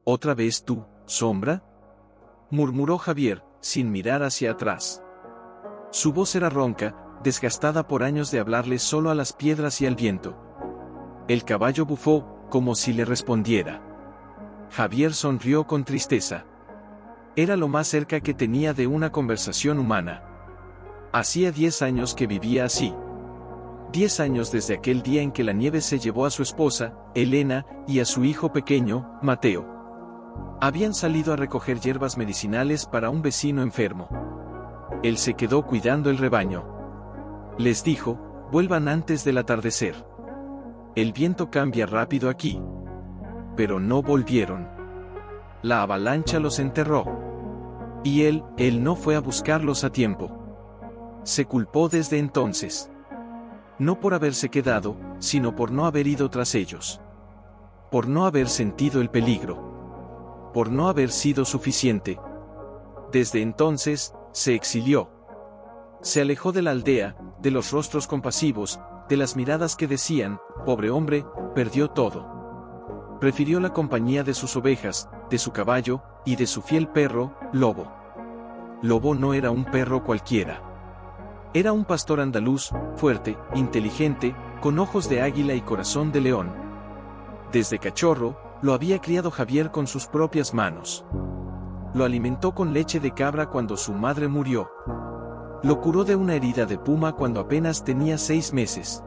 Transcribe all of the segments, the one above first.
¿Otra vez tú, sombra?, murmuró Javier, sin mirar hacia atrás. Su voz era ronca, desgastada por años de hablarle solo a las piedras y al viento. El caballo bufó, como si le respondiera. Javier sonrió con tristeza. Era lo más cerca que tenía de una conversación humana. Hacía 10 años que vivía así. 10 años desde aquel día en que la nieve se llevó a su esposa, Elena, y a su hijo pequeño, Mateo. Habían salido a recoger hierbas medicinales para un vecino enfermo. Él se quedó cuidando el rebaño. Les dijo, vuelvan antes del atardecer. El viento cambia rápido aquí. Pero no volvieron. La avalancha los enterró. Y él no fue a buscarlos a tiempo. Se culpó desde entonces. No por haberse quedado, sino por no haber ido tras ellos. Por no haber sentido el peligro. Por no haber sido suficiente. Desde entonces, se exilió. Se alejó de la aldea, de los rostros compasivos, de las miradas que decían, pobre hombre, perdió todo. Prefirió la compañía de sus ovejas, de su caballo, y de su fiel perro, Lobo. Lobo no era un perro cualquiera. Era un pastor andaluz, fuerte, inteligente, con ojos de águila y corazón de león. Desde cachorro, lo había criado Javier con sus propias manos. Lo alimentó con leche de cabra cuando su madre murió. Lo curó de una herida de puma cuando apenas tenía 6 meses.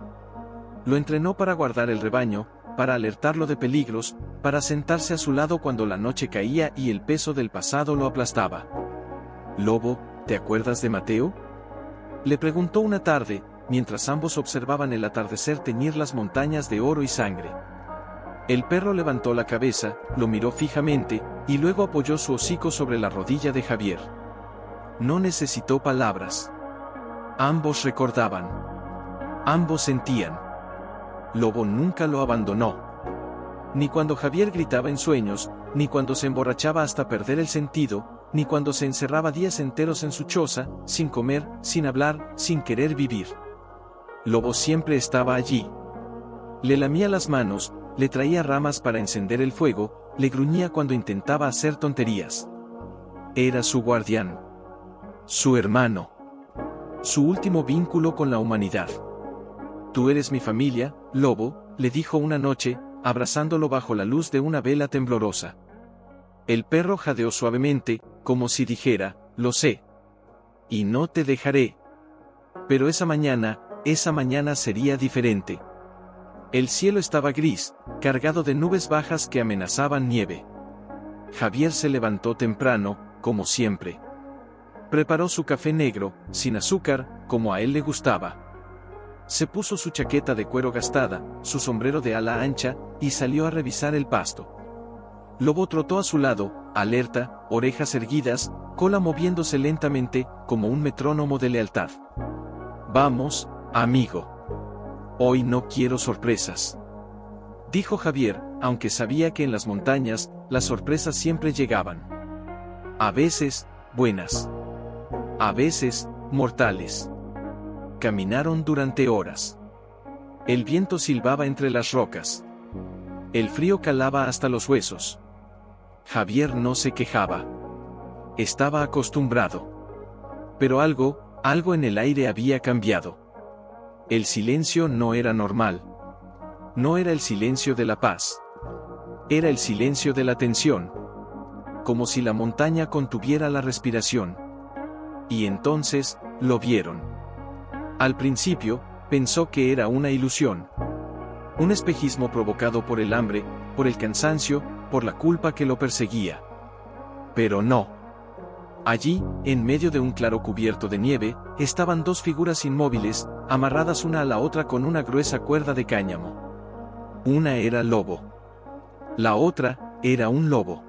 Lo entrenó para guardar el rebaño, para alertarlo de peligros, para sentarse a su lado cuando la noche caía y el peso del pasado lo aplastaba. «Lobo, ¿te acuerdas de Mateo?», le preguntó una tarde, mientras ambos observaban el atardecer teñir las montañas de oro y sangre. El perro levantó la cabeza, lo miró fijamente, y luego apoyó su hocico sobre la rodilla de Javier. No necesitó palabras. Ambos recordaban. Ambos sentían. Lobo nunca lo abandonó. Ni cuando Javier gritaba en sueños, ni cuando se emborrachaba hasta perder el sentido, ni cuando se encerraba días enteros en su choza, sin comer, sin hablar, sin querer vivir. Lobo siempre estaba allí. Le lamía las manos, le traía ramas para encender el fuego, le gruñía cuando intentaba hacer tonterías. Era su guardián. Su hermano. Su último vínculo con la humanidad. «Tú eres mi familia, Lobo», le dijo una noche, abrazándolo bajo la luz de una vela temblorosa. El perro jadeó suavemente, como si dijera, «Lo sé. Y no te dejaré». Pero esa mañana sería diferente. El cielo estaba gris, cargado de nubes bajas que amenazaban nieve. Javier se levantó temprano, como siempre. Preparó su café negro, sin azúcar, como a él le gustaba. Se puso su chaqueta de cuero gastada, su sombrero de ala ancha, y salió a revisar el pasto. Lobo trotó a su lado, alerta, orejas erguidas, cola moviéndose lentamente, como un metrónomo de lealtad. «Vamos, amigo. Hoy no quiero sorpresas», dijo Javier, aunque sabía que en las montañas, las sorpresas siempre llegaban. A veces, buenas. A veces, mortales. Caminaron durante horas. El viento silbaba entre las rocas. El frío calaba hasta los huesos. Javier no se quejaba. Estaba acostumbrado. Pero algo en el aire había cambiado. El silencio no era normal. No era el silencio de la paz. Era el silencio de la tensión. Como si la montaña contuviera la respiración. Y entonces, lo vieron. Al principio, pensó que era una ilusión. Un espejismo provocado por el hambre, por el cansancio, por la culpa que lo perseguía. Pero no. Allí, en medio de un claro cubierto de nieve, estaban 2 figuras inmóviles, amarradas una a la otra con una gruesa cuerda de cáñamo. Una era Lobo. La otra, era un lobo.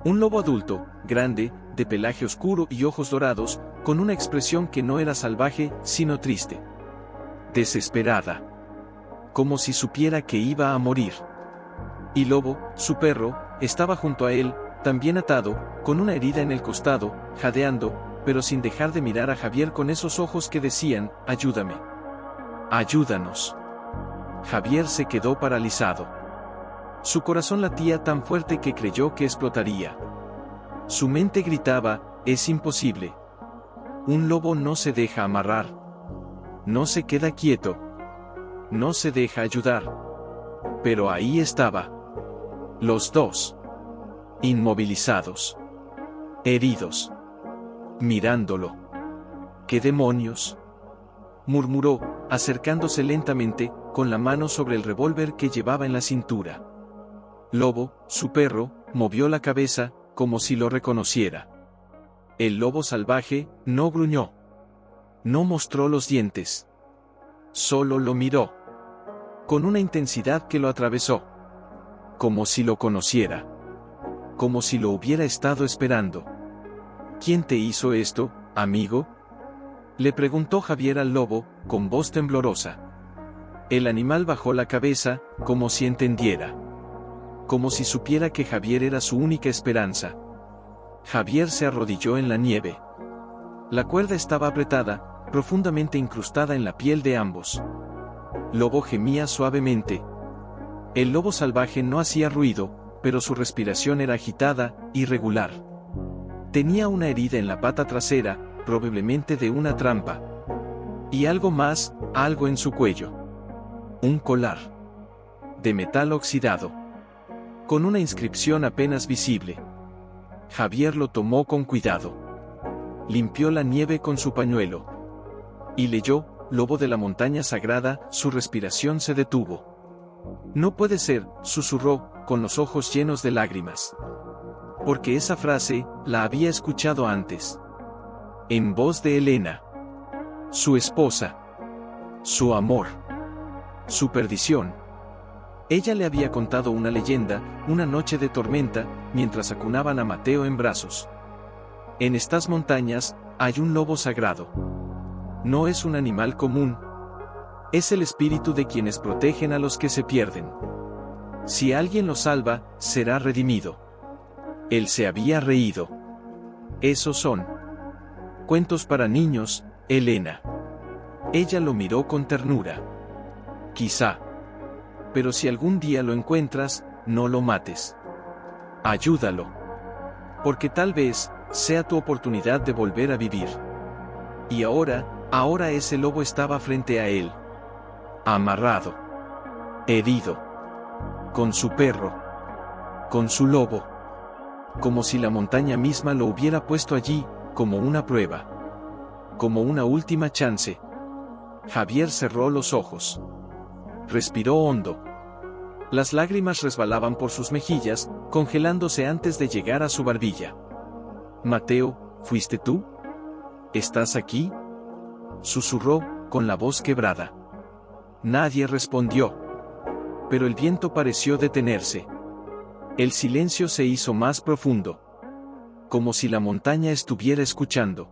Un lobo adulto, grande, de pelaje oscuro y ojos dorados, con una expresión que no era salvaje, sino triste. Desesperada. Como si supiera que iba a morir. Y Lobo, su perro, estaba junto a él, también atado, con una herida en el costado, jadeando, pero sin dejar de mirar a Javier con esos ojos que decían, «Ayúdame. Ayúdanos». Javier se quedó paralizado. Su corazón latía tan fuerte que creyó que explotaría. Su mente gritaba, es imposible. Un lobo no se deja amarrar. No se queda quieto. No se deja ayudar. Pero ahí estaba. Los dos. Inmovilizados. Heridos. Mirándolo. ¿Qué demonios?, murmuró, acercándose lentamente, con la mano sobre el revólver que llevaba en la cintura. Lobo, su perro, movió la cabeza, como si lo reconociera. El lobo salvaje no gruñó. No mostró los dientes. Solo lo miró. Con una intensidad que lo atravesó. Como si lo conociera. Como si lo hubiera estado esperando. ¿Quién te hizo esto, amigo?, le preguntó Javier al lobo, con voz temblorosa. El animal bajó la cabeza, como si entendiera. Como si supiera que Javier era su única esperanza. Javier se arrodilló en la nieve. La cuerda estaba apretada, profundamente incrustada en la piel de ambos. Lobo gemía suavemente. El lobo salvaje no hacía ruido, pero su respiración era agitada, irregular. Tenía una herida en la pata trasera, probablemente de una trampa. Y algo más, algo en su cuello. Un colar. De metal oxidado. Con una inscripción apenas visible. Javier lo tomó con cuidado. Limpió la nieve con su pañuelo. Y leyó, lobo de la montaña sagrada, su respiración se detuvo. No puede ser, susurró, con los ojos llenos de lágrimas. Porque esa frase, la había escuchado antes. En voz de Elena. Su esposa. Su amor. Su perdición. Ella le había contado una leyenda, una noche de tormenta, mientras acunaban a Mateo en brazos. En estas montañas, hay un lobo sagrado. No es un animal común. Es el espíritu de quienes protegen a los que se pierden. Si alguien lo salva, será redimido. Él se había reído. Esos son cuentos para niños, Elena. Ella lo miró con ternura. Quizá. Pero si algún día lo encuentras, no lo mates. Ayúdalo. Porque tal vez, sea tu oportunidad de volver a vivir. Y ahora ese lobo estaba frente a él. Amarrado. Herido. Con su perro. Con su lobo. Como si la montaña misma lo hubiera puesto allí, como una prueba. Como una última chance. Javier cerró los ojos. Respiró hondo. Las lágrimas resbalaban por sus mejillas, congelándose antes de llegar a su barbilla. Mateo, ¿fuiste tú? ¿Estás aquí?, susurró, con la voz quebrada. Nadie respondió. Pero el viento pareció detenerse. El silencio se hizo más profundo. Como si la montaña estuviera escuchando.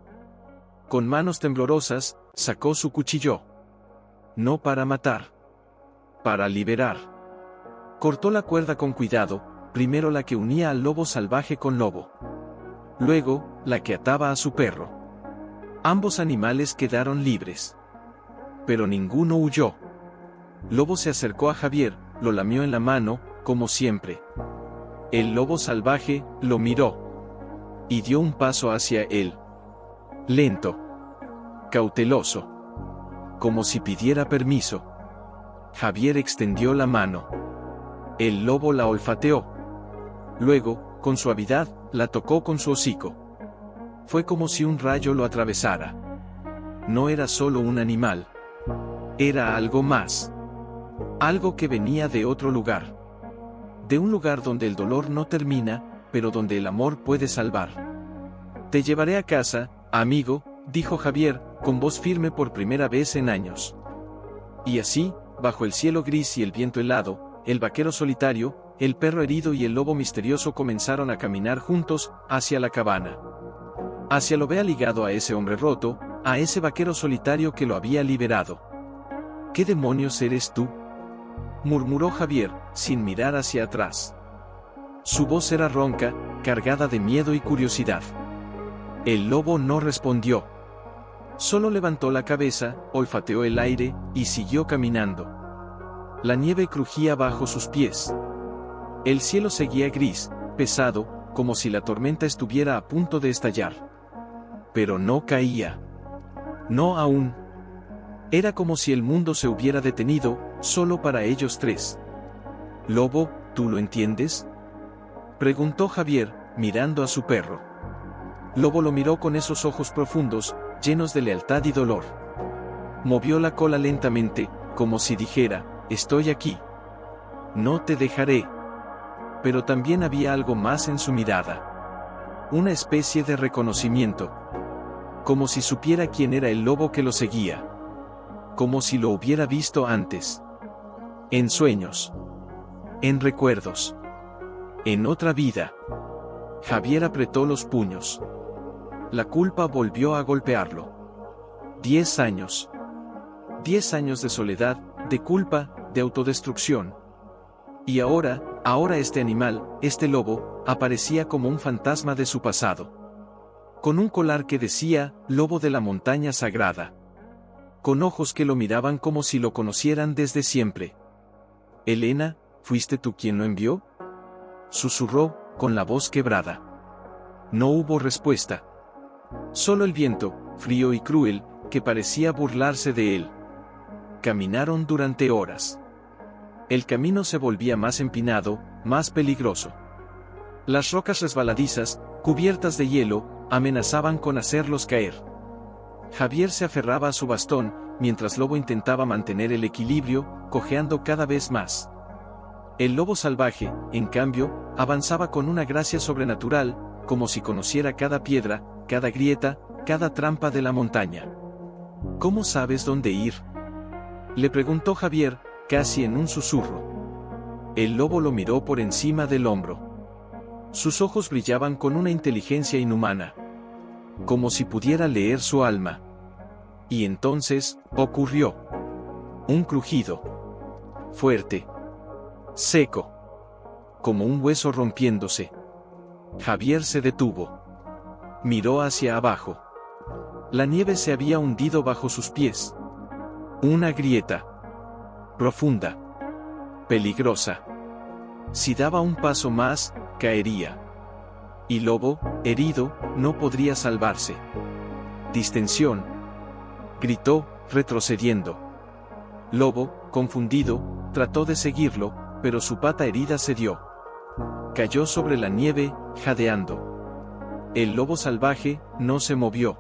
Con manos temblorosas, sacó su cuchillo. No para matar. Para liberar. Cortó la cuerda con cuidado, primero la que unía al lobo salvaje con lobo. Luego, la que ataba a su perro. Ambos animales quedaron libres. Pero ninguno huyó. Lobo se acercó a Javier, lo lamió en la mano, como siempre. El lobo salvaje lo miró. Y dio un paso hacia él. Lento. Cauteloso. Como si pidiera permiso. Javier extendió la mano. El lobo la olfateó. Luego, con suavidad, la tocó con su hocico. Fue como si un rayo lo atravesara. No era solo un animal. Era algo más. Algo que venía de otro lugar. De un lugar donde el dolor no termina, pero donde el amor puede salvar. Te llevaré a casa, amigo, dijo Javier, con voz firme por primera vez en años. Y así, bajo el cielo gris y el viento helado, el vaquero solitario, el perro herido y el lobo misterioso comenzaron a caminar juntos, hacia la cabana. Hacia lo vea ligado a ese hombre roto, a ese vaquero solitario que lo había liberado. ¿Qué demonios eres tú?, murmuró Javier, sin mirar hacia atrás. Su voz era ronca, cargada de miedo y curiosidad. El lobo no respondió. Solo levantó la cabeza, olfateó el aire, y siguió caminando. La nieve crujía bajo sus pies. El cielo seguía gris, pesado, como si la tormenta estuviera a punto de estallar. Pero no caía. No aún. Era como si el mundo se hubiera detenido, solo para ellos tres. «Lobo, ¿tú lo entiendes?», preguntó Javier, mirando a su perro. Lobo lo miró con esos ojos profundos, llenos de lealtad y dolor. Movió la cola lentamente, como si dijera: «Estoy aquí. No te dejaré». Pero también había algo más en su mirada. Una especie de reconocimiento. Como si supiera quién era el lobo que lo seguía. Como si lo hubiera visto antes. En sueños. En recuerdos. En otra vida. Javier apretó los puños. La culpa volvió a golpearlo. 10 años. 10 años de soledad, de culpa, de autodestrucción. Y ahora este animal, este lobo, aparecía como un fantasma de su pasado. Con un collar que decía: «Lobo de la montaña sagrada». Con ojos que lo miraban como si lo conocieran desde siempre. «Elena, ¿fuiste tú quien lo envió?», susurró, con la voz quebrada. No hubo respuesta. Solo el viento, frío y cruel, que parecía burlarse de él. Caminaron durante horas. El camino se volvía más empinado, más peligroso. Las rocas resbaladizas, cubiertas de hielo, amenazaban con hacerlos caer. Javier se aferraba a su bastón, mientras Lobo intentaba mantener el equilibrio, cojeando cada vez más. El lobo salvaje, en cambio, avanzaba con una gracia sobrenatural, como si conociera cada piedra, cada grieta, cada trampa de la montaña. «¿Cómo sabes dónde ir?», le preguntó Javier, casi en un susurro. El lobo lo miró por encima del hombro. Sus ojos brillaban con una inteligencia inhumana. Como si pudiera leer su alma. Y entonces, ocurrió. Un crujido. Fuerte. Seco. Como un hueso rompiéndose. Javier se detuvo. Miró hacia abajo. La nieve se había hundido bajo sus pies. Una grieta. Profunda. Peligrosa. Si daba un paso más, caería. Y Lobo, herido, no podría salvarse. «Distensión», gritó, retrocediendo. Lobo, confundido, trató de seguirlo, pero su pata herida cedió. Cayó sobre la nieve, jadeando. El lobo salvaje no se movió.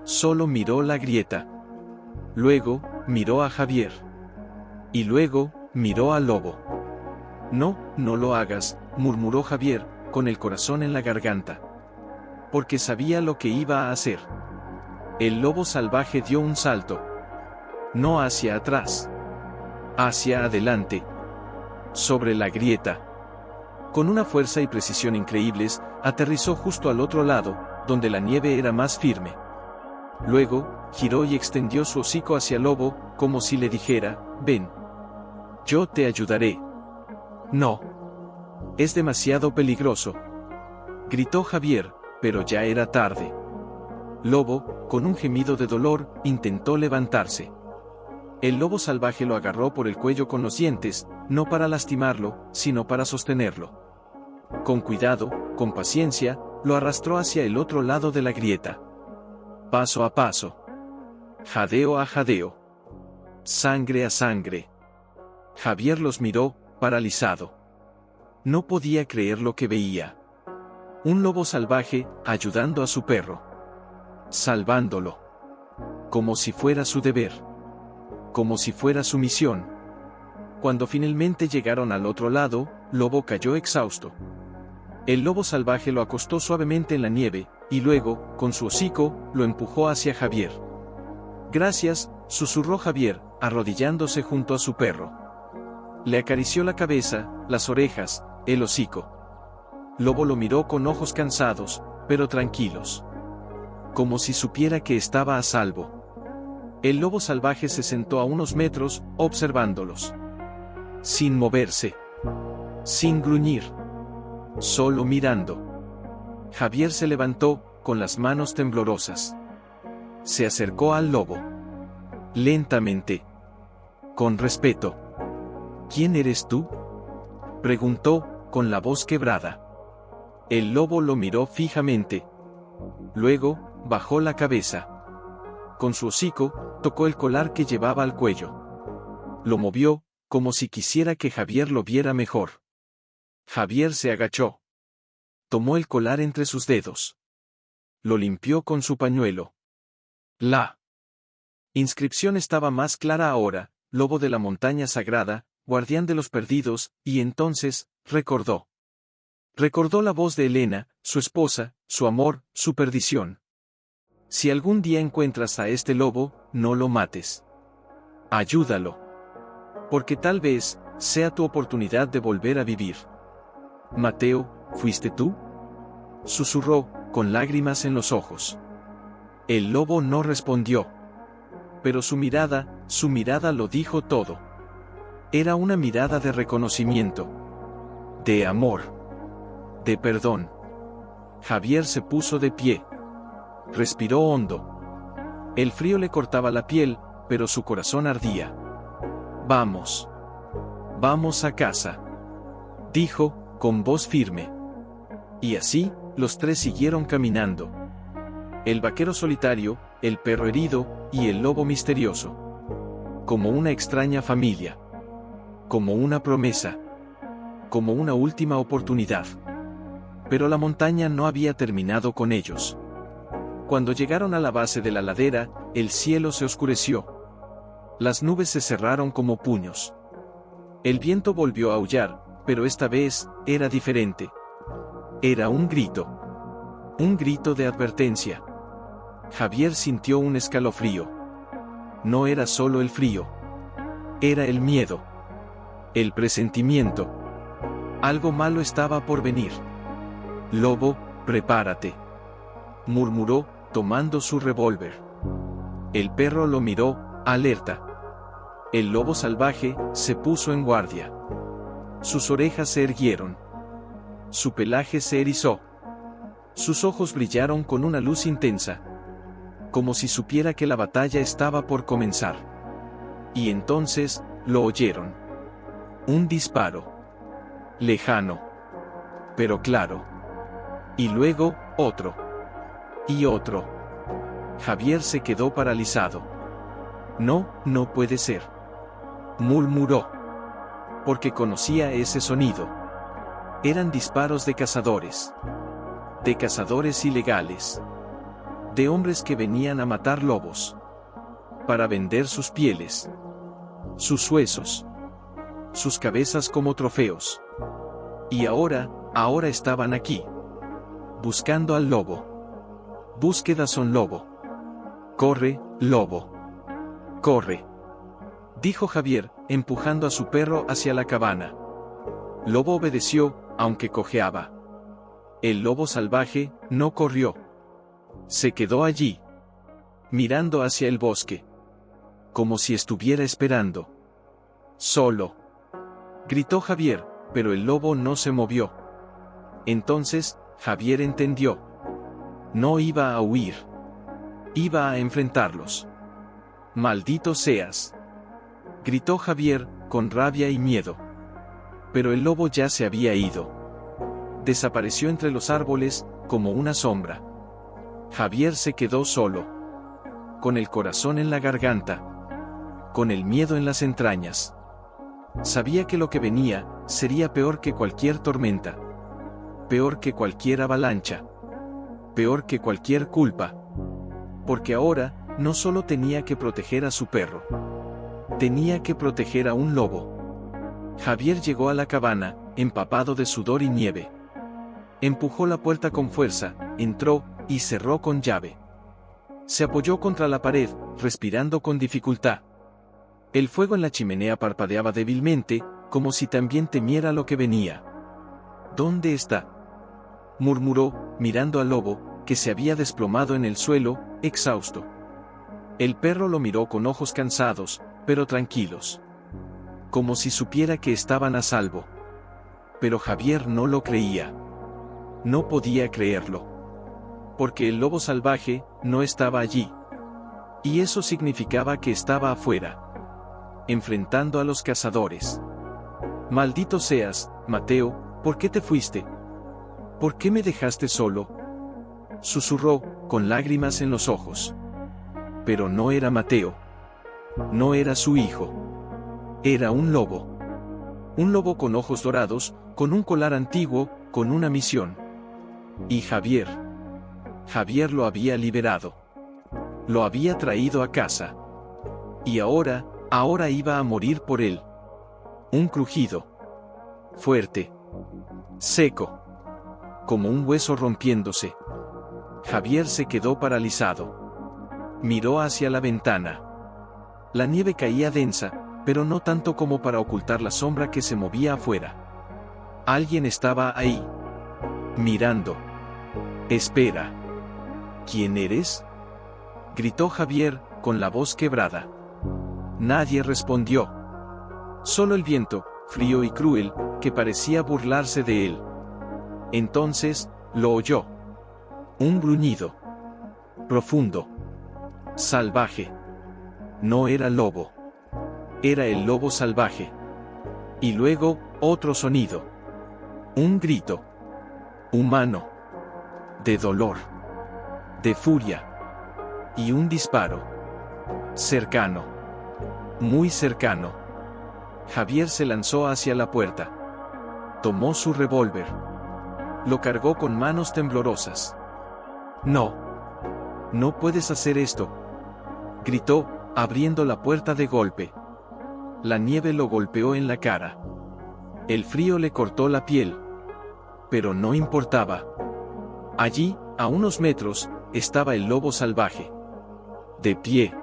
Solo miró la grieta. Luego, miró a Javier. Y luego, miró al lobo. «No, no lo hagas», murmuró Javier, con el corazón en la garganta. Porque sabía lo que iba a hacer. El lobo salvaje dio un salto. No hacia atrás. Hacia adelante. Sobre la grieta. Con una fuerza y precisión increíbles, aterrizó justo al otro lado, donde la nieve era más firme. Luego, giró y extendió su hocico hacia el lobo, como si le dijera: «Ven. Yo te ayudaré». «No. Es demasiado peligroso», gritó Javier, pero ya era tarde. Lobo, con un gemido de dolor, intentó levantarse. El lobo salvaje lo agarró por el cuello con los dientes, no para lastimarlo, sino para sostenerlo. Con cuidado, con paciencia, lo arrastró hacia el otro lado de la grieta. Paso a paso. Jadeo a jadeo. Sangre a sangre. Javier los miró, paralizado. No podía creer lo que veía. Un lobo salvaje, ayudando a su perro. Salvándolo. Como si fuera su deber. Como si fuera su misión. Cuando finalmente llegaron al otro lado, Lobo cayó exhausto. El lobo salvaje lo acostó suavemente en la nieve, y luego, con su hocico, lo empujó hacia Javier. «Gracias», susurró Javier, arrodillándose junto a su perro. Le acarició la cabeza, las orejas, el hocico. Lobo lo miró con ojos cansados, pero tranquilos. Como si supiera que estaba a salvo. El lobo salvaje se sentó a unos metros, observándolos. Sin moverse. Sin gruñir. Solo mirando. Javier se levantó, con las manos temblorosas. Se acercó al lobo. Lentamente. Con respeto. «¿Quién eres tú?», preguntó, con la voz quebrada. El lobo lo miró fijamente. Luego, bajó la cabeza. Con su hocico, tocó el colar que llevaba al cuello. Lo movió, como si quisiera que Javier lo viera mejor. Javier se agachó. Tomó el colar entre sus dedos. Lo limpió con su pañuelo. La inscripción estaba más clara ahora: lobo de la montaña sagrada, guardián de los perdidos, y entonces, recordó. Recordó la voz de Elena, su esposa, su amor, su perdición. Si algún día encuentras a este lobo, no lo mates. Ayúdalo. Porque tal vez sea tu oportunidad de volver a vivir. Mateo, ¿fuiste tú? Susurró, con lágrimas en los ojos. El lobo no respondió. Pero su mirada lo dijo todo. Era una mirada de reconocimiento. De amor. De perdón. Javier se puso de pie. Respiró hondo. El frío le cortaba la piel, pero su corazón ardía. Vamos. Vamos a casa. Dijo, con voz firme. Y así, los tres siguieron caminando. El vaquero solitario, el perro herido, y el lobo misterioso. Como una extraña familia. Como una promesa. Como una última oportunidad. Pero la montaña no había terminado con ellos. Cuando llegaron a la base de la ladera, el cielo se oscureció. Las nubes se cerraron como puños. El viento volvió a aullar, pero esta vez, era diferente. Era un grito. Un grito de advertencia. Javier sintió un escalofrío. No era solo el frío. Era el miedo. El presentimiento. Algo malo estaba por venir. Lobo, prepárate. Murmuró, tomando su revólver. El perro lo miró, alerta. El lobo salvaje se puso en guardia. Sus orejas se erguieron. Su pelaje se erizó. Sus ojos brillaron con una luz intensa. Como si supiera que la batalla estaba por comenzar. Y entonces, lo oyeron. Un disparo. Lejano. Pero claro. Y luego, otro. Y otro. Javier se quedó paralizado. No, no puede ser. Murmuró. Porque conocía ese sonido. Eran disparos de cazadores. De cazadores ilegales. De hombres que venían a matar lobos. Para vender sus pieles. Sus huesos. Sus cabezas como trofeos. Y ahora estaban aquí. Buscando al lobo. Búsqueda son lobo. Corre, lobo. Corre. Dijo Javier, empujando a su perro hacia la cabana. Lobo obedeció, aunque cojeaba. El lobo salvaje no corrió. Se quedó allí. Mirando hacia el bosque. Como si estuviera esperando. Solo. Gritó Javier, pero el lobo no se movió. Entonces, Javier entendió. No iba a huir. Iba a enfrentarlos. Maldito seas. Gritó Javier, con rabia y miedo. Pero el lobo ya se había ido. Desapareció entre los árboles, como una sombra. Javier se quedó solo. Con el corazón en la garganta. Con el miedo en las entrañas. Sabía que lo que venía, sería peor que cualquier tormenta. Peor que cualquier avalancha. Peor que cualquier culpa. Porque ahora, no solo tenía que proteger a su perro. Tenía que proteger a un lobo. Javier llegó a la cabana, empapado de sudor y nieve. Empujó la puerta con fuerza, entró, y cerró con llave. Se apoyó contra la pared, respirando con dificultad. El fuego en la chimenea parpadeaba débilmente, como si también temiera lo que venía. ¿Dónde está?, murmuró, mirando al lobo, que se había desplomado en el suelo, exhausto. El perro lo miró con ojos cansados, pero tranquilos. Como si supiera que estaban a salvo. Pero Javier no lo creía. No podía creerlo. Porque el lobo salvaje no estaba allí. Y eso significaba que estaba afuera. Enfrentando a los cazadores. Maldito seas, Mateo, ¿Por qué te fuiste? ¿Por qué me dejaste solo? Susurró, con lágrimas en los ojos. Pero no era Mateo. No era su hijo. Era un lobo. Un lobo con ojos dorados, con un collar antiguo, con una misión. Y Javier. Javier lo había liberado. Lo había traído a casa. Y ahora iba a morir por él. Un crujido. Fuerte. Seco. Como un hueso rompiéndose. Javier se quedó paralizado. Miró hacia la ventana. La nieve caía densa, pero no tanto como para ocultar la sombra que se movía afuera. Alguien estaba ahí. Mirando. Espera. ¿Quién eres? Gritó Javier, con la voz quebrada. Nadie respondió. Solo el viento, frío y cruel, que parecía burlarse de él. Entonces, lo oyó. Un gruñido. Profundo. Salvaje. No era lobo. Era el lobo salvaje. Y luego, otro sonido. Un grito. Humano. De dolor. De furia. Y un disparo. Cercano. Muy cercano. Javier se lanzó hacia la puerta. Tomó su revólver. Lo cargó con manos temblorosas. No. No puedes hacer esto. Gritó, abriendo la puerta de golpe. La nieve lo golpeó en la cara. El frío le cortó la piel. Pero no importaba. Allí, a unos metros, estaba el lobo salvaje. De pie.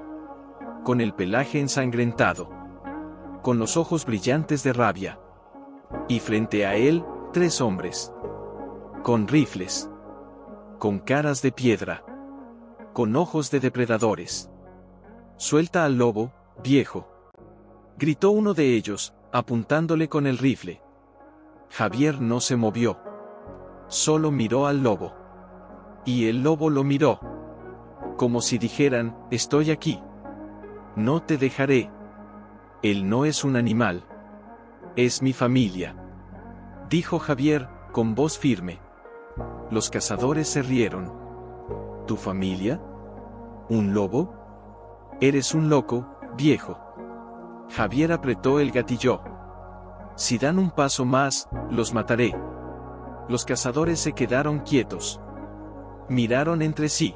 Con el pelaje ensangrentado. Con los ojos brillantes de rabia. Y frente a él, 3 hombres. Con rifles. Con caras de piedra. Con ojos de depredadores. Suelta al lobo, viejo. Gritó uno de ellos, apuntándole con el rifle. Javier no se movió. Solo miró al lobo. Y el lobo lo miró. Como si dijeran, estoy aquí. No te dejaré. Él no es un animal. Es mi familia. Dijo Javier, con voz firme. Los cazadores se rieron. ¿Tu familia? ¿Un lobo? Eres un loco, viejo. Javier apretó el gatillo. Si dan un paso más, los mataré. Los cazadores se quedaron quietos. Miraron entre sí.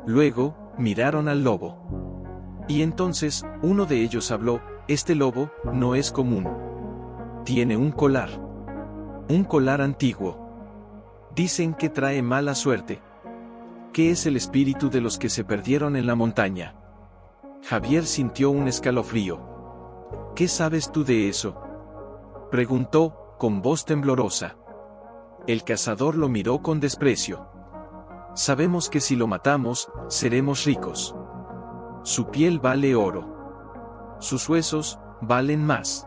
Luego, miraron al lobo. Y entonces, uno de ellos habló, este lobo, no es común. Tiene un collar. Un collar antiguo. Dicen que trae mala suerte. ¿Qué es el espíritu de los que se perdieron en la montaña? Javier sintió un escalofrío. ¿Qué sabes tú de eso? Preguntó, con voz temblorosa. El cazador lo miró con desprecio. Sabemos que si lo matamos, seremos ricos. Su piel vale oro. Sus huesos, valen más.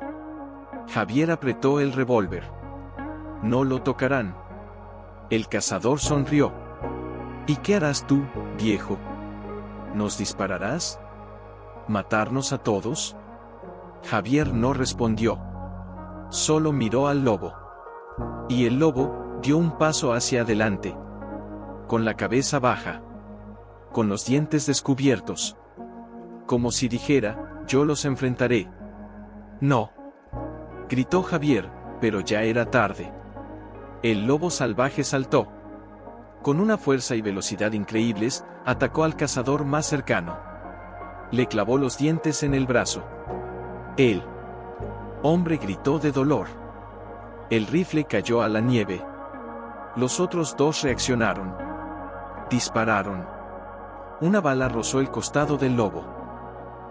Javier apretó el revólver. No lo tocarán. El cazador sonrió. ¿Y qué harás tú, viejo? ¿Nos dispararás? ¿Matarnos a todos? Javier no respondió. Solo miró al lobo. Y el lobo dio un paso hacia adelante. Con la cabeza baja. Con los dientes descubiertos. Como si dijera, yo los enfrentaré. No. Gritó Javier, pero ya era tarde. El lobo salvaje saltó. Con una fuerza y velocidad increíbles, atacó al cazador más cercano. Le clavó los dientes en el brazo. El hombre gritó de dolor. El rifle cayó a la nieve. Los otros 2 reaccionaron. Dispararon. Una bala rozó el costado del lobo.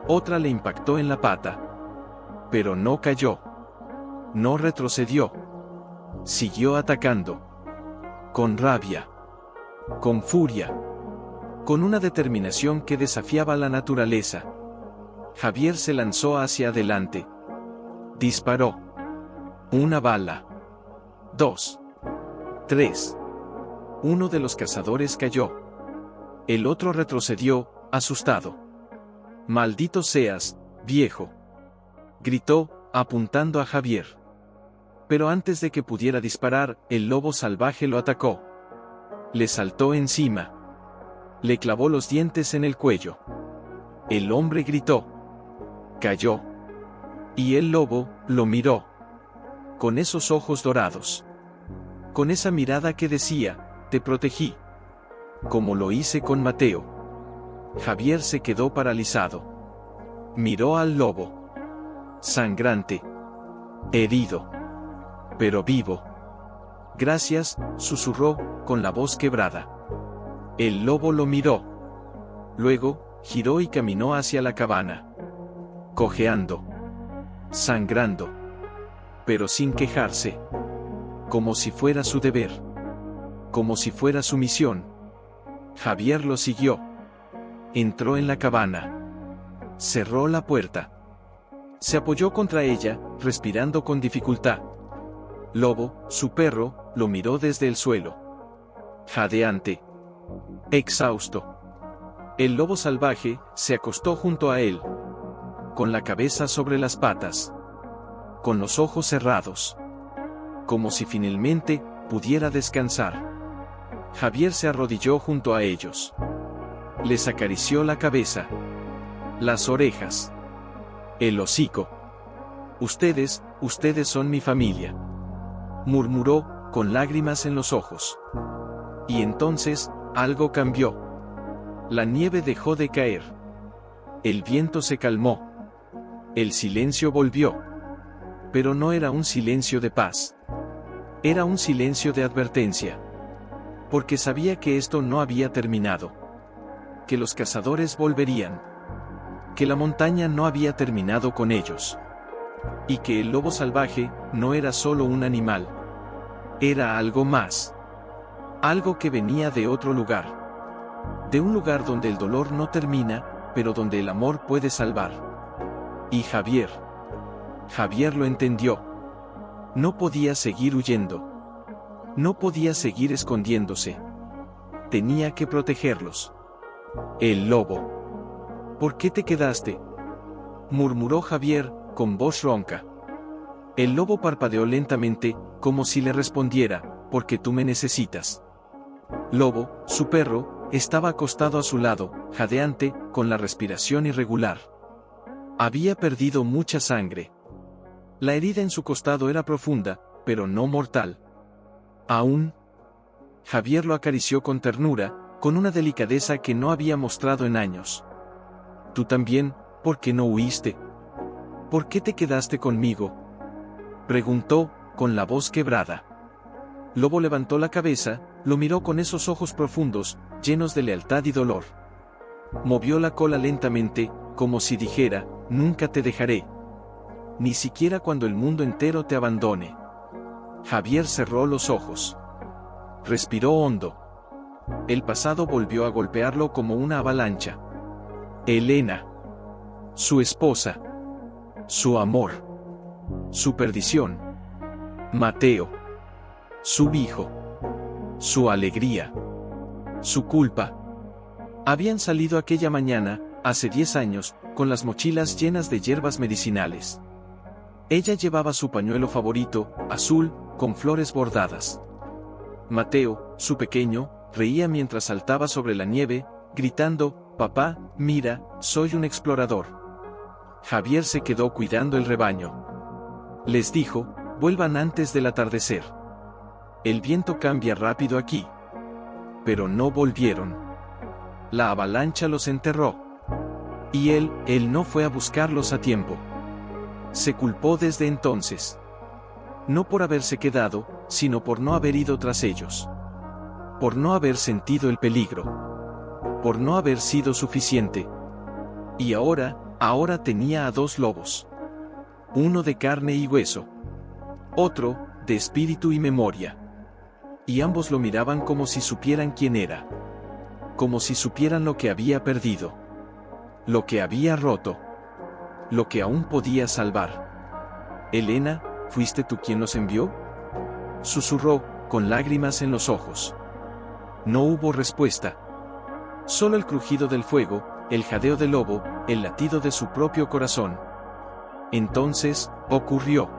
Otra le impactó en la pata. Pero no cayó. No retrocedió. Siguió atacando. Con rabia. Con furia. Con una determinación que desafiaba la naturaleza. Javier se lanzó hacia adelante. Disparó. Una bala. 2. 3. Uno de los cazadores cayó. El otro retrocedió, asustado. Maldito seas, viejo. Gritó, apuntando a Javier. Pero antes de que pudiera disparar, el lobo salvaje lo atacó. Le saltó encima. Le clavó los dientes en el cuello. El hombre gritó. Cayó. Y el lobo lo miró. Con esos ojos dorados. Con esa mirada que decía, te protegí. Como lo hice con Mateo. Javier se quedó paralizado. Miró al lobo. Sangrante. Herido. Pero vivo. Gracias, susurró, con la voz quebrada. El lobo lo miró. Luego, giró y caminó hacia la cabana. Cojeando. Sangrando. Pero sin quejarse. Como si fuera su deber. Como si fuera su misión. Javier lo siguió. Entró en la cabana. Cerró la puerta. Se apoyó contra ella, respirando con dificultad. Lobo, su perro, lo miró desde el suelo. Jadeante. Exhausto. El lobo salvaje se acostó junto a él. Con la cabeza sobre las patas. Con los ojos cerrados. Como si finalmente pudiera descansar. Javier se arrodilló junto a ellos. Les acarició la cabeza. Las orejas. El hocico. Ustedes son mi familia. Murmuró, con lágrimas en los ojos. Y entonces, algo cambió. La nieve dejó de caer. El viento se calmó. El silencio volvió. Pero no era un silencio de paz. Era un silencio de advertencia. Porque sabía que esto no había terminado. Que los cazadores volverían. Que la montaña no había terminado con ellos. Y que el lobo salvaje no era solo un animal. Era algo más. Algo que venía de otro lugar. De un lugar donde el dolor no termina, pero donde el amor puede salvar. Y Javier lo entendió. No podía seguir huyendo. No podía seguir escondiéndose. Tenía que protegerlos. El lobo. ¿Por qué te quedaste?, murmuró Javier, con voz ronca. El lobo parpadeó lentamente, como si le respondiera, porque tú me necesitas. Lobo, su perro, estaba acostado a su lado, jadeante, con la respiración irregular. Había perdido mucha sangre. La herida en su costado era profunda, pero no mortal. Aún. Javier lo acarició con ternura, con una delicadeza que no había mostrado en años. Tú también, ¿por qué no huiste? ¿Por qué te quedaste conmigo?, preguntó, con la voz quebrada. Lobo levantó la cabeza, lo miró con esos ojos profundos, llenos de lealtad y dolor. Movió la cola lentamente, como si dijera, nunca te dejaré. Ni siquiera cuando el mundo entero te abandone. Javier cerró los ojos. Respiró hondo. El pasado volvió a golpearlo como una avalancha. Elena. Su esposa. Su amor. Su perdición. Mateo. Su hijo. Su alegría. Su culpa. Habían salido aquella mañana, hace 10 años, con las mochilas llenas de hierbas medicinales. Ella llevaba su pañuelo favorito, azul, con flores bordadas. Mateo, su pequeño, reía mientras saltaba sobre la nieve, gritando, «Papá, mira, soy un explorador». Javier se quedó cuidando el rebaño. Les dijo, «Vuelvan antes del atardecer. El viento cambia rápido aquí». Pero no volvieron. La avalancha los enterró. Y él no fue a buscarlos a tiempo. Se culpó desde entonces. No por haberse quedado, sino por no haber ido tras ellos. Por no haber sentido el peligro. Por no haber sido suficiente. Y ahora tenía a 2 lobos. Uno de carne y hueso. Otro, de espíritu y memoria. Y ambos lo miraban como si supieran quién era. Como si supieran lo que había perdido. Lo que había roto. Lo que aún podía salvar. «Elena, ¿fuiste tú quien los envió?», susurró, con lágrimas en los ojos. No hubo respuesta. Solo el crujido del fuego, el jadeo del lobo, el latido de su propio corazón. Entonces, ocurrió.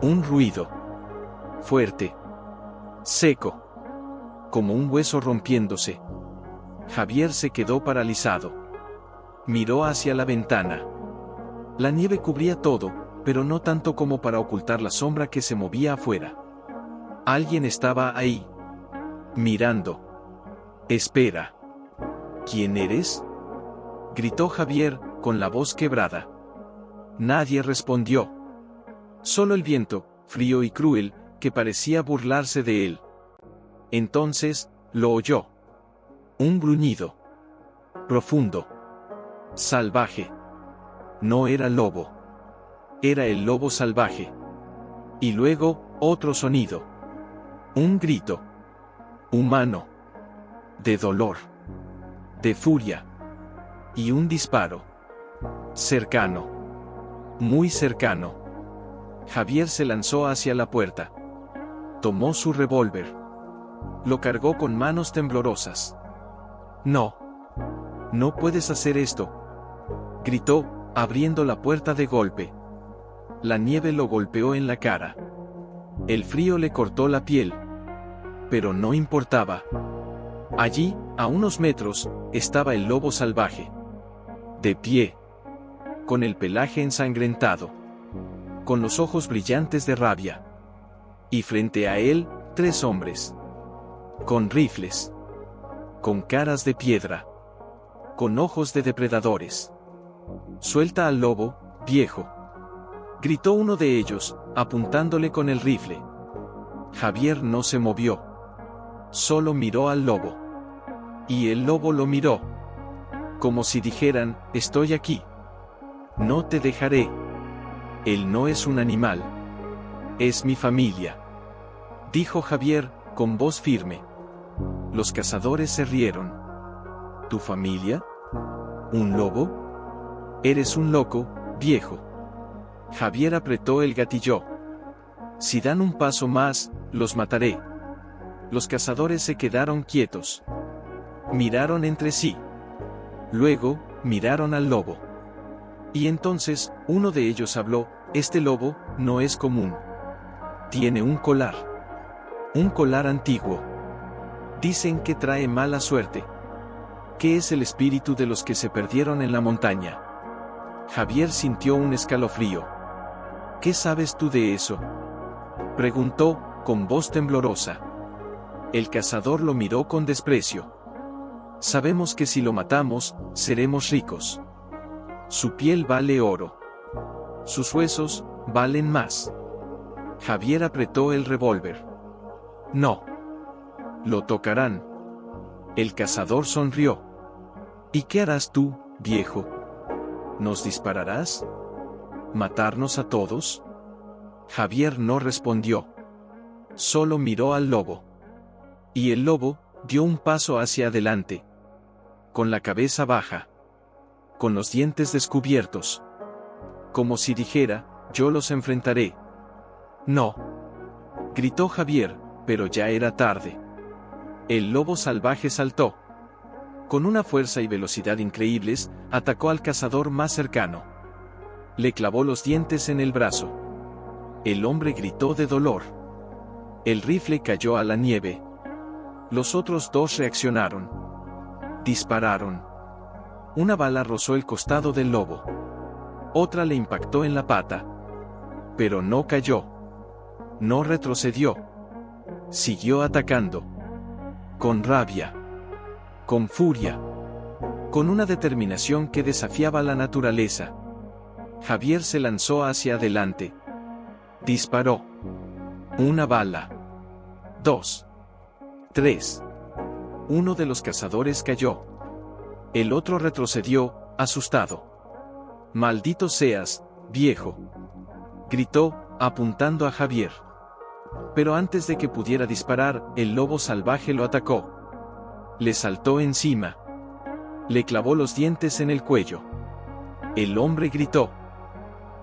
Un ruido. fuerte, seco, como un hueso rompiéndose. Javier se quedó paralizado. Miró hacia la ventana. La nieve cubría todo, pero no tanto como para ocultar la sombra que se movía afuera. Alguien estaba ahí, mirando. «Espera. ¿Quién eres?», gritó Javier, con la voz quebrada. Nadie respondió. Solo el viento, frío y cruel, que parecía burlarse de él. Entonces, lo oyó. Un gruñido. Profundo. Salvaje. No era lobo. Era el lobo salvaje. Y luego, otro sonido. Un grito. Humano. De dolor. De furia. Y un disparo. Cercano. Muy cercano. Javier se lanzó hacia la puerta. Tomó su revólver. Lo cargó con manos temblorosas. «No. No puedes hacer esto», gritó, abriendo la puerta de golpe. La nieve lo golpeó en la cara. El frío le cortó la piel. Pero no importaba. Allí, a unos metros, estaba el lobo salvaje. De pie. Con el pelaje ensangrentado. Con los ojos brillantes de rabia. Y frente a él, 3 hombres. Con rifles. Con caras de piedra. Con ojos de depredadores. «Suelta al lobo, viejo», gritó uno de ellos, apuntándole con el rifle. Javier no se movió. Solo miró al lobo. Y el lobo lo miró. Como si dijeran, «Estoy aquí. No te dejaré». Él no es un animal. Es mi familia. Dijo Javier, con voz firme. Los cazadores se rieron. ¿Tu familia? ¿Un lobo? Eres un loco, viejo. Javier apretó el gatillo. Si dan un paso más, los mataré. Los cazadores se quedaron quietos. Miraron entre sí. Luego, miraron al lobo. Y entonces, uno de ellos habló: «Este lobo no es común. Tiene un collar. Un collar antiguo. Dicen que trae mala suerte. ¿Qué es el espíritu de los que se perdieron en la montaña?» Javier sintió un escalofrío. «¿Qué sabes tú de eso?», preguntó, con voz temblorosa. El cazador lo miró con desprecio. «Sabemos que si lo matamos, seremos ricos. Su piel vale oro. Sus huesos valen más». Javier apretó el revólver. «No. Lo tocarán». El cazador sonrió. «¿Y qué harás tú, viejo? ¿Nos dispararás? ¿Matarnos a todos?». Javier no respondió. Solo miró al lobo. Y el lobo dio un paso hacia adelante. Con la cabeza baja. Con los dientes descubiertos. Como si dijera: «Yo los enfrentaré». «No», gritó Javier, pero ya era tarde. El lobo salvaje saltó. Con una fuerza y velocidad increíbles, atacó al cazador más cercano. Le clavó los dientes en el brazo. El hombre gritó de dolor. El rifle cayó a la nieve. Los otros 2 reaccionaron. Dispararon. Una bala rozó el costado del lobo. Otra le impactó en la pata. Pero no cayó. No retrocedió. Siguió atacando. Con rabia. Con furia. Con una determinación que desafiaba la naturaleza. Javier se lanzó hacia adelante. Disparó. 1 bala. 2. 3. Uno de los cazadores cayó. El otro retrocedió, asustado. «Maldito seas, viejo», gritó, apuntando a Javier. Pero antes de que pudiera disparar, el lobo salvaje lo atacó. Le saltó encima. Le clavó los dientes en el cuello. El hombre gritó.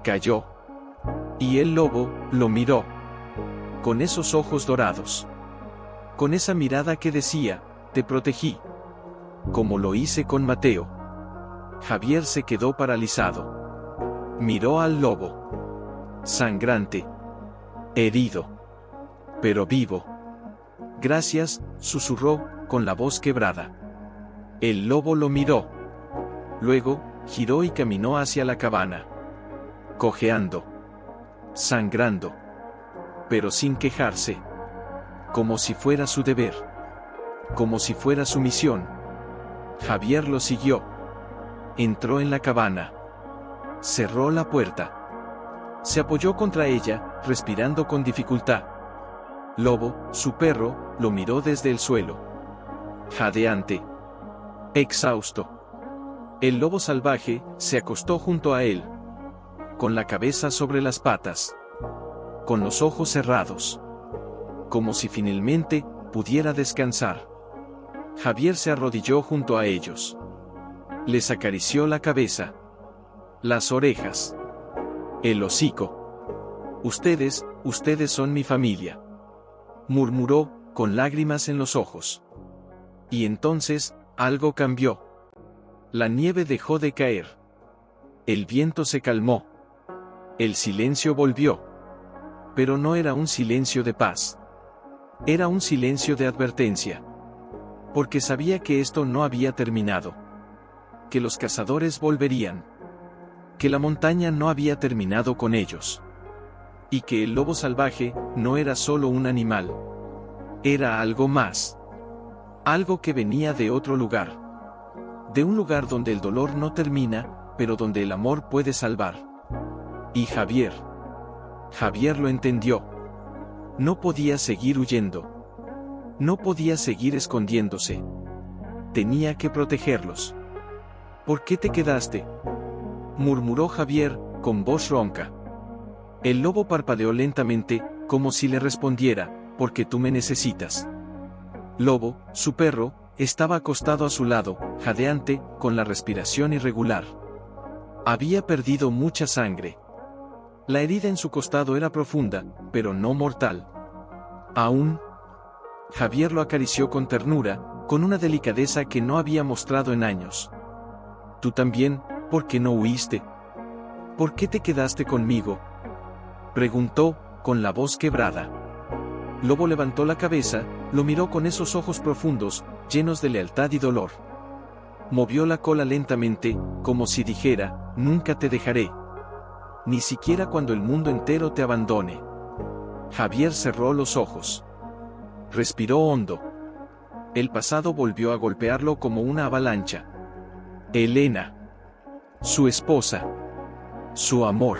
Cayó. Y el lobo lo miró. Con esos ojos dorados. Con esa mirada que decía: «Te protegí». Como lo hice con Mateo. Javier se quedó paralizado. Miró al lobo. Sangrante. Herido. Pero vivo. Gracias, susurró, con la voz quebrada. El lobo lo miró. Luego, giró y caminó hacia la cabana. Cojeando. Sangrando. Pero sin quejarse. Como si fuera su deber. Como si fuera su misión. Javier lo siguió. Entró en la cabana. Cerró la puerta. Se apoyó contra ella, respirando con dificultad. Lobo, su perro, lo miró desde el suelo. Jadeante. Exhausto. El lobo salvaje se acostó junto a él. Con la cabeza sobre las patas. Con los ojos cerrados. Como si finalmente pudiera descansar. Javier se arrodilló junto a ellos. Les acarició la cabeza. Las orejas. El hocico. Ustedes son mi familia. Murmuró, con lágrimas en los ojos. Y entonces, algo cambió. La nieve dejó de caer. El viento se calmó. El silencio volvió. Pero no era un silencio de paz. Era un silencio de advertencia. Porque sabía que esto no había terminado. Que los cazadores volverían. Que la montaña no había terminado con ellos. Y que el lobo salvaje no era solo un animal. Era algo más. Algo que venía de otro lugar. De un lugar donde el dolor no termina, pero donde el amor puede salvar. Y Javier lo entendió. No podía seguir huyendo. No podía seguir escondiéndose. Tenía que protegerlos. ¿Por qué te quedaste?, murmuró Javier, con voz ronca. El lobo parpadeó lentamente, como si le respondiera, porque tú me necesitas. Lobo, su perro, estaba acostado a su lado, jadeante, con la respiración irregular. Había perdido mucha sangre. La herida en su costado era profunda, pero no mortal. Aún. Javier lo acarició con ternura, con una delicadeza que no había mostrado en años. Tú también, ¿por qué no huiste? ¿Por qué te quedaste conmigo?, preguntó, con la voz quebrada. Lobo levantó la cabeza, lo miró con esos ojos profundos, llenos de lealtad y dolor. Movió la cola lentamente, como si dijera, nunca te dejaré. Ni siquiera cuando el mundo entero te abandone. Javier cerró los ojos. Respiró hondo. El pasado volvió a golpearlo como una avalancha. Elena. Su esposa. Su amor.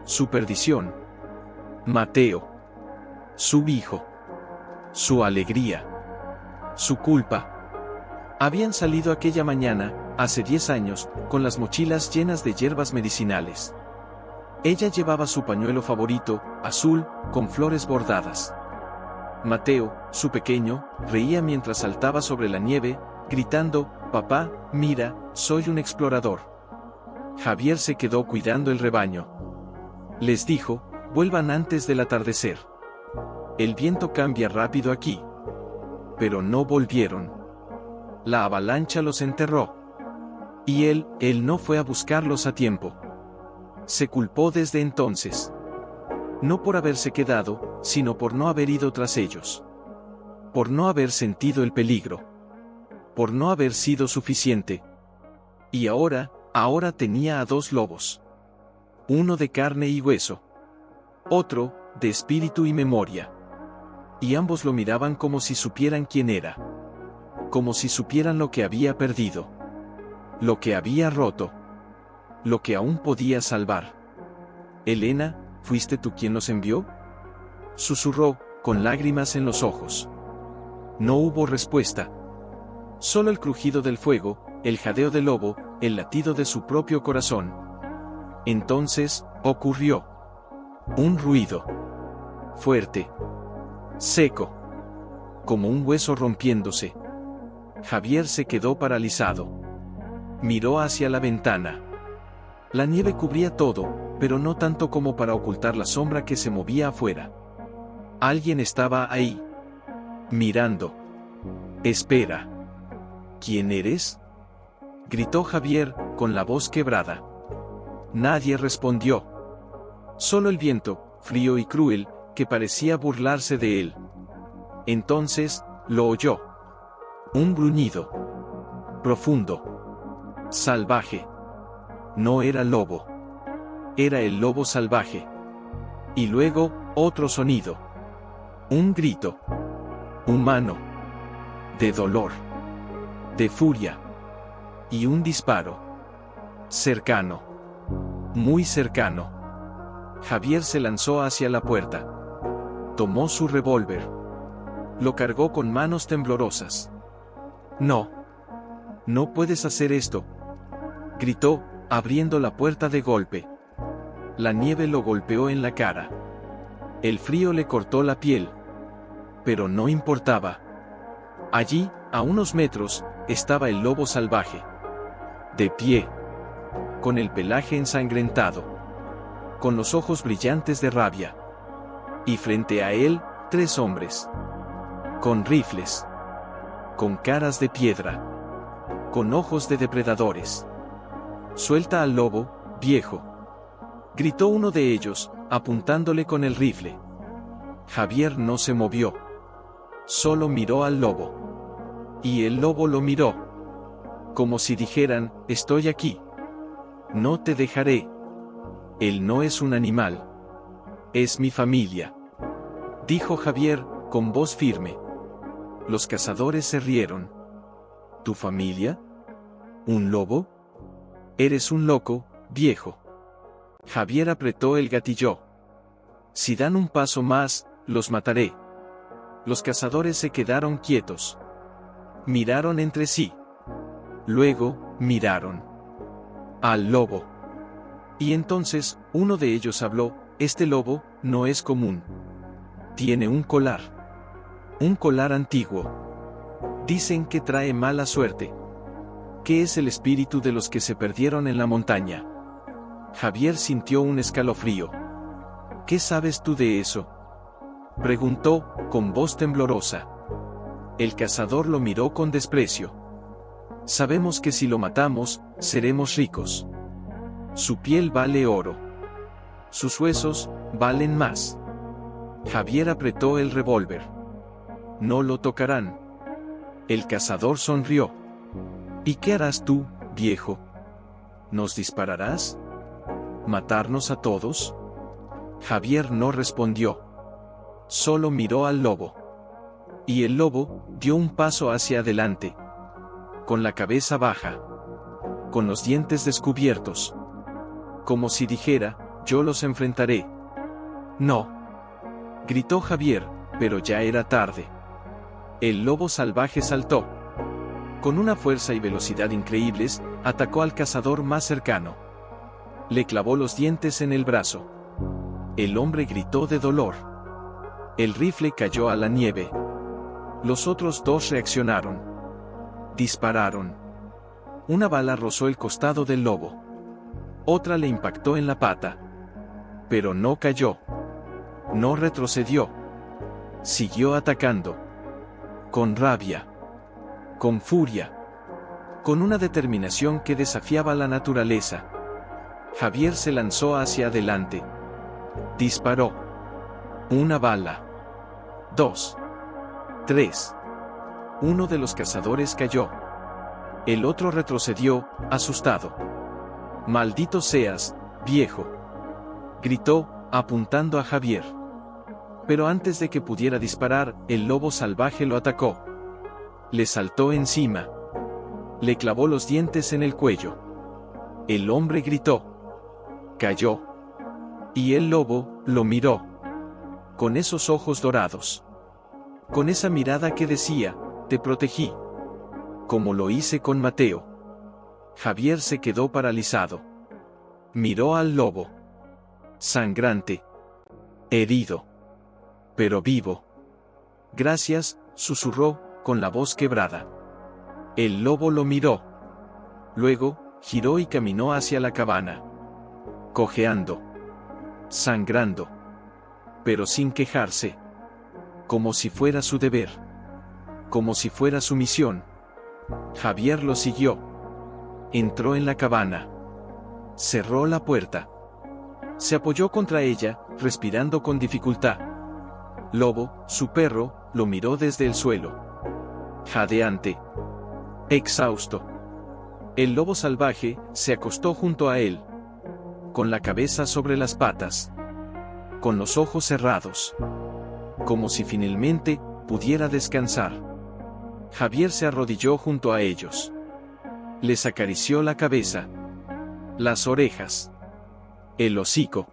Su perdición. Mateo. Su hijo. Su alegría. Su culpa. Habían salido aquella mañana, hace 10 años, con las mochilas llenas de hierbas medicinales. Ella llevaba su pañuelo favorito, azul, con flores bordadas. Mateo, su pequeño, reía mientras saltaba sobre la nieve, gritando, «Papá, mira, soy un explorador». Javier se quedó cuidando el rebaño. Les dijo, «Vuelvan antes del atardecer. El viento cambia rápido aquí». Pero no volvieron. La avalancha los enterró. Y él no fue a buscarlos a tiempo. Se culpó desde entonces. No por haberse quedado, sino por no haber ido tras ellos. Por no haber sentido el peligro. Por no haber sido suficiente. Y ahora tenía a 2 lobos. Uno de carne y hueso. Otro, de espíritu y memoria. Y ambos lo miraban como si supieran quién era. Como si supieran lo que había perdido. Lo que había roto. Lo que aún podía salvar. Elena, ¿fuiste tú quien los envió?, susurró, con lágrimas en los ojos. No hubo respuesta. Solo el crujido del fuego, el jadeo del lobo, el latido de su propio corazón. Entonces, ocurrió. Un ruido. Fuerte. Seco. Como un hueso rompiéndose. Javier se quedó paralizado. Miró hacia la ventana. La nieve cubría todo, pero no tanto como para ocultar la sombra que se movía afuera. Alguien estaba ahí. Mirando. Espera. ¿Quién eres?, gritó Javier, con la voz quebrada. Nadie respondió. Solo el viento, frío y cruel, que parecía burlarse de él. Entonces, lo oyó. Un gruñido. Profundo. Salvaje. No era lobo. Era el lobo salvaje. Y luego, otro sonido. Un grito. Humano. De dolor. De furia. Y un disparo. Cercano. Muy cercano. Javier se lanzó hacia la puerta. Tomó su revólver. Lo cargó con manos temblorosas. No. No puedes hacer esto. Gritó, abriendo la puerta de golpe. La nieve lo golpeó en la cara. El frío le cortó la piel. Pero no importaba. Allí, a unos metros, estaba el lobo salvaje. De pie. Con el pelaje ensangrentado. Con los ojos brillantes de rabia. Y frente a él, 3 hombres. Con rifles. Con caras de piedra. Con ojos de depredadores. «Suelta al lobo, viejo», gritó uno de ellos, apuntándole con el rifle. Javier no se movió. Solo miró al lobo. Y el lobo lo miró. Como si dijeran, «Estoy aquí. No te dejaré». Él no es un animal. Es mi familia. Dijo Javier, con voz firme. Los cazadores se rieron. ¿Tu familia? ¿Un lobo? Eres un loco, viejo. Javier apretó el gatillo. Si dan un paso más, los mataré. Los cazadores se quedaron quietos. Miraron entre sí. Luego, miraron al lobo. Y entonces, uno de ellos habló, «Este lobo, no es común. Tiene un collar. Un collar antiguo. Dicen que trae mala suerte. ¿Qué es el espíritu de los que se perdieron en la montaña?» Javier sintió un escalofrío. «¿Qué sabes tú de eso?», preguntó, con voz temblorosa. El cazador lo miró con desprecio. «Sabemos que si lo matamos, seremos ricos. Su piel vale oro. Sus huesos valen más». Javier apretó el revólver. «No lo tocarán». El cazador sonrió. «¿Y qué harás tú, viejo? ¿Nos dispararás? ¿Matarnos a todos?». Javier no respondió. Solo miró al lobo. Y el lobo dio un paso hacia adelante. Con la cabeza baja. Con los dientes descubiertos. Como si dijera, «Yo los enfrentaré». «No», gritó Javier, pero ya era tarde. El lobo salvaje saltó. Con una fuerza y velocidad increíbles, atacó al cazador más cercano. Le clavó los dientes en el brazo. El hombre gritó de dolor. El rifle cayó a la nieve. Los otros 2 reaccionaron. Dispararon. Una bala rozó el costado del lobo. Otra le impactó en la pata. Pero no cayó. No retrocedió. Siguió atacando. Con rabia. Con furia. Con una determinación que desafiaba la naturaleza. Javier se lanzó hacia adelante. Disparó. 1 bala. 2. 3. Uno de los cazadores cayó. El otro retrocedió, asustado. «Maldito seas, viejo», gritó, apuntando a Javier. Pero antes de que pudiera disparar, el lobo salvaje lo atacó. Le saltó encima. Le clavó los dientes en el cuello. El hombre gritó. Cayó. Y el lobo lo miró. Con esos ojos dorados. Con esa mirada que decía, «Te protegí». Como lo hice con Mateo. Javier se quedó paralizado. Miró al lobo. Sangrante. Herido. Pero vivo. «Gracias», susurró, con la voz quebrada. El lobo lo miró. Luego, giró y caminó hacia la cabana. Cojeando. Sangrando. Pero sin quejarse. Como si fuera su deber. Como si fuera su misión. Javier lo siguió. Entró en la cabana. Cerró la puerta. Se apoyó contra ella, respirando con dificultad. Lobo, su perro, lo miró desde el suelo. Jadeante. Exhausto. El lobo salvaje se acostó junto a él, con la cabeza sobre las patas, con los ojos cerrados, como si finalmente pudiera descansar. Javier se arrodilló junto a ellos. Les acarició la cabeza, las orejas, el hocico.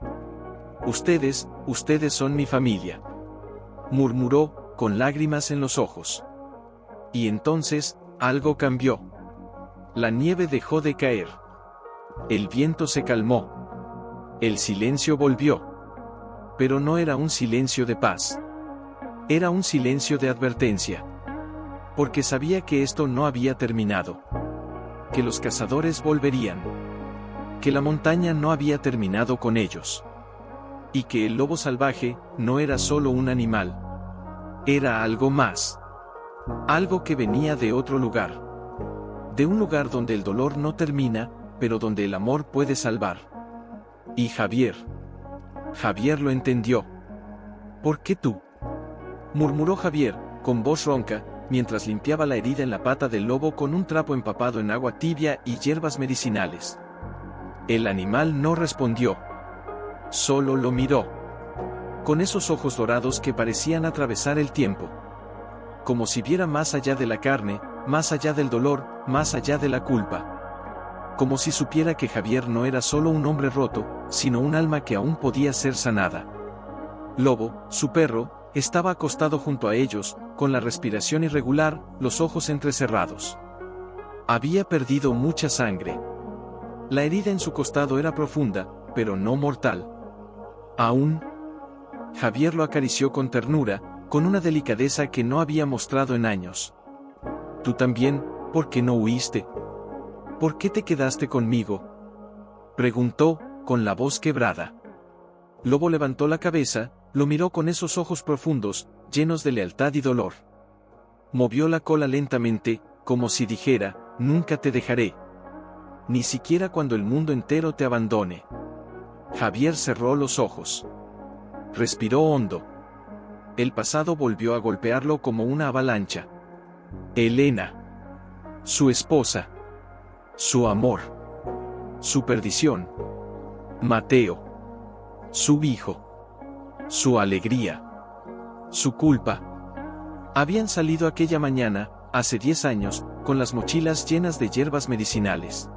Ustedes son mi familia, murmuró con lágrimas en los ojos. Y entonces, algo cambió. La nieve dejó de caer. El viento se calmó. El silencio volvió. Pero no era un silencio de paz. Era un silencio de advertencia. Porque sabía que esto no había terminado. Que los cazadores volverían. Que la montaña no había terminado con ellos. Y que el lobo salvaje no era solo un animal. Era algo más. Algo que venía de otro lugar. De un lugar donde el dolor no termina, pero donde el amor puede salvar. Y Javier lo entendió. ¿Por qué tú? Murmuró Javier, con voz ronca, mientras limpiaba la herida en la pata del lobo con un trapo empapado en agua tibia y hierbas medicinales. El animal no respondió. Solo lo miró. Con esos ojos dorados que parecían atravesar el tiempo. Como si viera más allá de la carne, más allá del dolor, más allá de la culpa. Como si supiera que Javier no era solo un hombre roto, sino un alma que aún podía ser sanada. Lobo, su perro, estaba acostado junto a ellos, con la respiración irregular, los ojos entrecerrados. Había perdido mucha sangre. La herida en su costado era profunda, pero no mortal. Aún. Javier lo acarició con ternura, con una delicadeza que no había mostrado en años. Tú también, ¿por qué no huiste? ¿Por qué te quedaste conmigo? Preguntó, con la voz quebrada. Lobo levantó la cabeza, lo miró con esos ojos profundos, llenos de lealtad y dolor. Movió la cola lentamente, como si dijera, nunca te dejaré. Ni siquiera cuando el mundo entero te abandone. Javier cerró los ojos. Respiró hondo. El pasado volvió a golpearlo como una avalancha. Elena. Su esposa. Su amor. Su perdición. Mateo. Su hijo. Su alegría. Su culpa. Habían salido aquella mañana, hace 10 años, con las mochilas llenas de hierbas medicinales.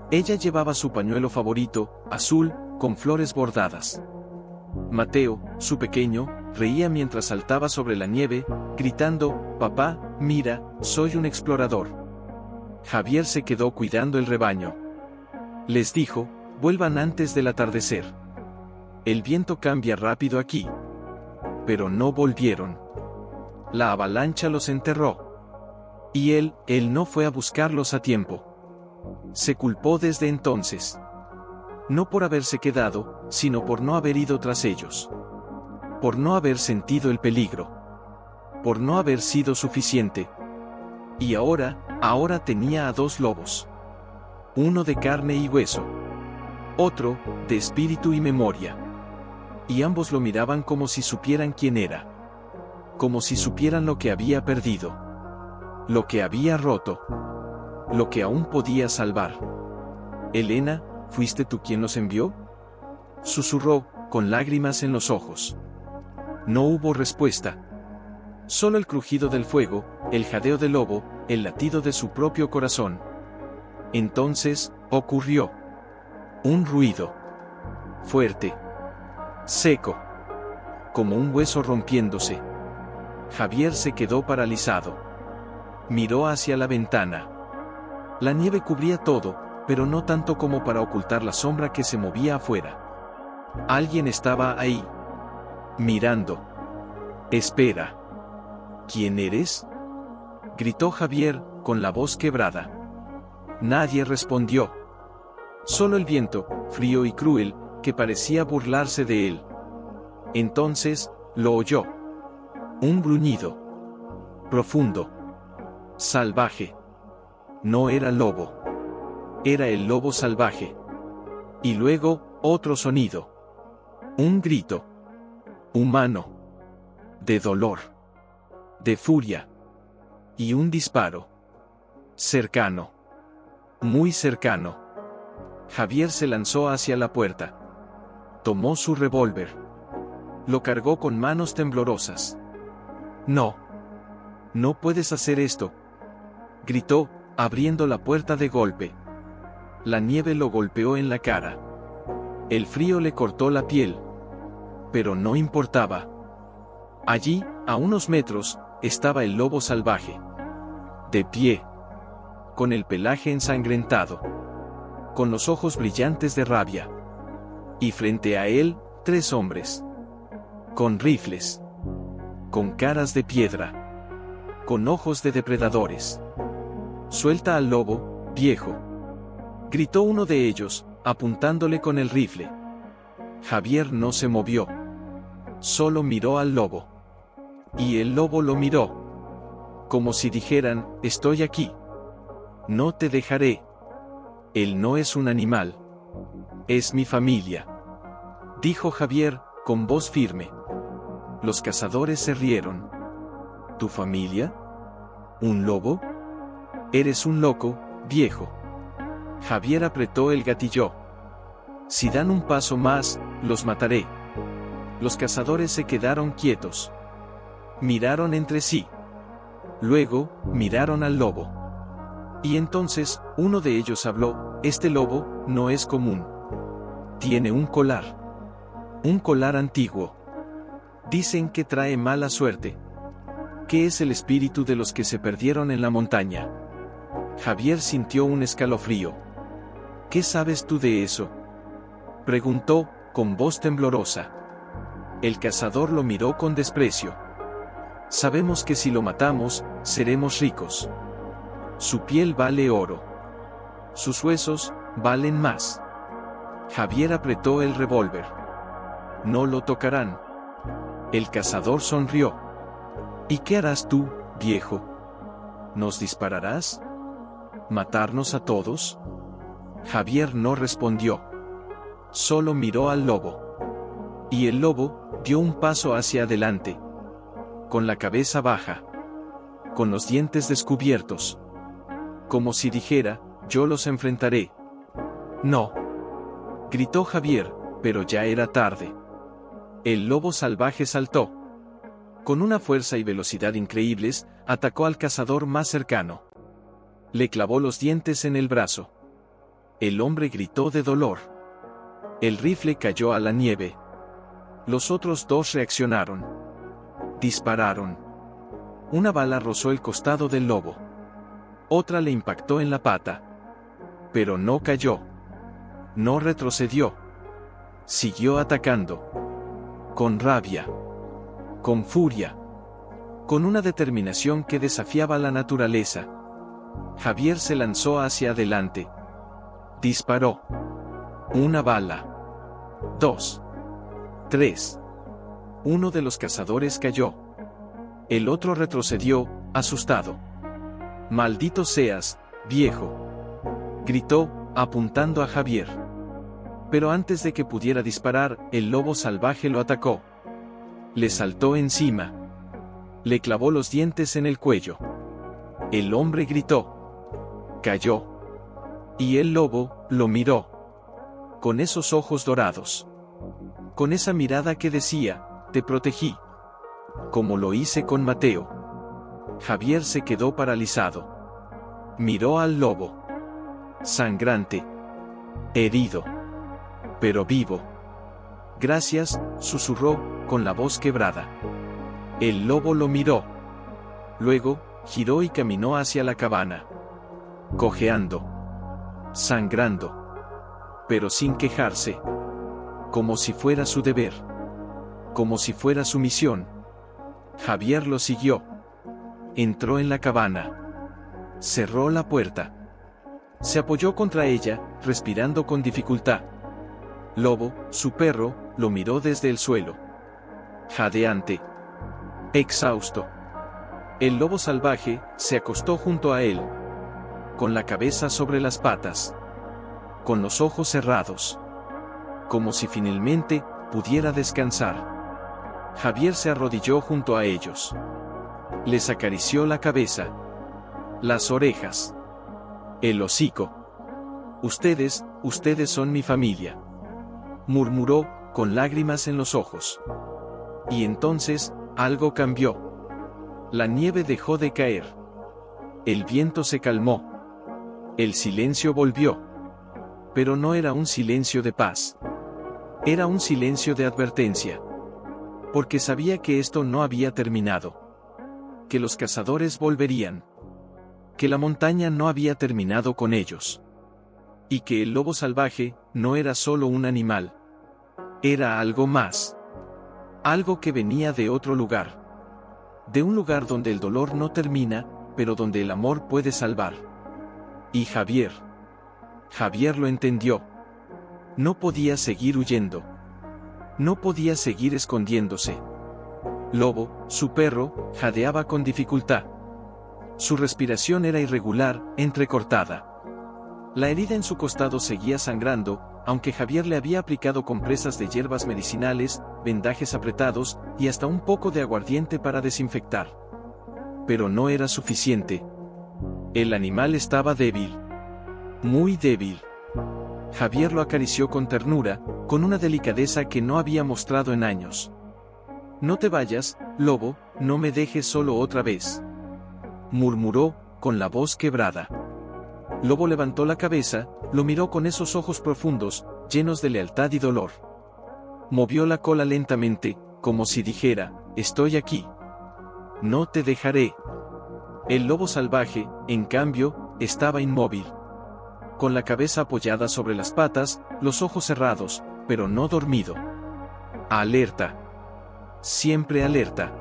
Ella llevaba su pañuelo favorito, azul, con flores bordadas. Mateo, su pequeño, reía mientras saltaba sobre la nieve, gritando, «Papá, mira, soy un explorador». Javier se quedó cuidando el rebaño. Les dijo, «Vuelvan antes del atardecer. El viento cambia rápido aquí». Pero no volvieron. La avalancha los enterró. Y él no fue a buscarlos a tiempo. Se culpó desde entonces. No por haberse quedado, sino por no haber ido tras ellos. Por no haber sentido el peligro. Por no haber sido suficiente. Y ahora tenía a 2 lobos. Uno de carne y hueso. Otro, de espíritu y memoria. Y ambos lo miraban como si supieran quién era. Como si supieran lo que había perdido. Lo que había roto. Lo que aún podía salvar. Elena, ¿fuiste tú quien los envió? Susurró, con lágrimas en los ojos. No hubo respuesta. Solo el crujido del fuego, el jadeo del lobo, el latido de su propio corazón. Entonces, ocurrió. Un ruido. Fuerte. Seco. Como un hueso rompiéndose. Javier se quedó paralizado. Miró hacia la ventana. La nieve cubría todo, pero no tanto como para ocultar la sombra que se movía afuera. Alguien estaba ahí. Mirando. Espera. ¿Quién eres? Gritó Javier, con la voz quebrada. Nadie respondió. Solo el viento, frío y cruel, que parecía burlarse de él. Entonces, lo oyó. Un gruñido. Profundo. Salvaje. No era lobo. Era el lobo salvaje. Y luego, otro sonido. Un grito. Humano. de dolor, de furia. Y un disparo. Cercano. Muy cercano. Javier se lanzó hacia la puerta. Tomó su revólver. Lo cargó con manos temblorosas. No. No puedes hacer esto. Gritó, abriendo la puerta de golpe. La nieve lo golpeó en la cara. El frío le cortó la piel. Pero no importaba. Allí, a unos metros, estaba el lobo salvaje. De pie. Con el pelaje ensangrentado. Con los ojos brillantes de rabia. Y frente a él, 3 hombres. Con rifles. Con caras de piedra. Con ojos de depredadores. Suelta al lobo, viejo. Gritó uno de ellos, apuntándole con el rifle. Javier no se movió. Solo miró al lobo. Y el lobo lo miró. Como si dijeran, estoy aquí. No te dejaré. Él no es un animal. Es mi familia. Dijo Javier, con voz firme. Los cazadores se rieron. ¿Tu familia? ¿Un lobo? Eres un loco, viejo. Javier apretó el gatillo. Si dan un paso más, los mataré. Los cazadores se quedaron quietos. Miraron entre sí. Luego, miraron al lobo. Y entonces, uno de ellos habló, este lobo, no es común. Tiene un colar. Un colar antiguo. Dicen que trae mala suerte. ¿Qué es el espíritu de los que se perdieron en la montaña? Javier sintió un escalofrío. ¿Qué sabes tú de eso? Preguntó, con voz temblorosa. El cazador lo miró con desprecio. Sabemos que si lo matamos, seremos ricos. Su piel vale oro. Sus huesos, valen más. Javier apretó el revólver. No lo tocarán. El cazador sonrió. ¿Y qué harás tú, viejo? ¿Nos dispararás? ¿Matarnos a todos? Javier no respondió. Solo miró al lobo. Y el lobo dio un paso hacia adelante. Con la cabeza baja. Con los dientes descubiertos. Como si dijera, yo los enfrentaré. No. Gritó Javier, pero ya era tarde. El lobo salvaje saltó. Con una fuerza y velocidad increíbles, atacó al cazador más cercano. Le clavó los dientes en el brazo. El hombre gritó de dolor. El rifle cayó a la nieve. Los otros 2 reaccionaron. Dispararon. Una bala rozó el costado del lobo. Otra le impactó en la pata. Pero no cayó. No retrocedió. Siguió atacando. Con rabia. Con furia. Con una determinación que desafiaba la naturaleza. Javier se lanzó hacia adelante. Disparó. Una bala. 2. 3. Uno de los cazadores cayó. El otro retrocedió, asustado. Maldito seas, viejo. Gritó, apuntando a Javier. Pero antes de que pudiera disparar, el lobo salvaje lo atacó. Le saltó encima. Le clavó los dientes en el cuello. El hombre gritó. Cayó. Y el lobo lo miró. Con esos ojos dorados. Con esa mirada que decía, te protegí. Como lo hice con Mateo. Javier se quedó paralizado. Miró al lobo. Sangrante. Herido. Pero vivo. Gracias, susurró, con la voz quebrada. El lobo lo miró. Luego, giró y caminó hacia la cabaña. Cojeando. Sangrando. Pero sin quejarse. Como si fuera su deber. Como si fuera su misión. Javier lo siguió. Entró en la cabaña. Cerró la puerta. Se apoyó contra ella, respirando con dificultad. Lobo, su perro, lo miró desde el suelo. Jadeante. Exhausto. El lobo salvaje se acostó junto a él. Con la cabeza sobre las patas. Con los ojos cerrados. Como si finalmente pudiera descansar. Javier se arrodilló junto a ellos. Les acarició la cabeza, las orejas, el hocico. Ustedes son mi familia, murmuró, con lágrimas en los ojos. Y entonces, algo cambió. La nieve dejó de caer. El viento se calmó. El silencio volvió. Pero no era un silencio de paz. Era un silencio de advertencia. Porque sabía que esto no había terminado. Que los cazadores volverían. Que la montaña no había terminado con ellos. Y que el lobo salvaje no era solo un animal. Era algo más. Algo que venía de otro lugar. De un lugar donde el dolor no termina, pero donde el amor puede salvar. Y Javier lo entendió. No podía seguir huyendo. No podía seguir escondiéndose. Lobo, su perro, jadeaba con dificultad. Su respiración era irregular, entrecortada. La herida en su costado seguía sangrando, aunque Javier le había aplicado compresas de hierbas medicinales, vendajes apretados, y hasta un poco de aguardiente para desinfectar. Pero no era suficiente. El animal estaba débil. Muy débil. Javier lo acarició con ternura, con una delicadeza que no había mostrado en años. «No te vayas, lobo, no me dejes solo otra vez», murmuró, con la voz quebrada. Lobo levantó la cabeza, lo miró con esos ojos profundos, llenos de lealtad y dolor. Movió la cola lentamente, como si dijera, «Estoy aquí. No te dejaré». El lobo salvaje, en cambio, estaba inmóvil. Con la cabeza apoyada sobre las patas, los ojos cerrados, pero no dormido. Alerta. Siempre alerta.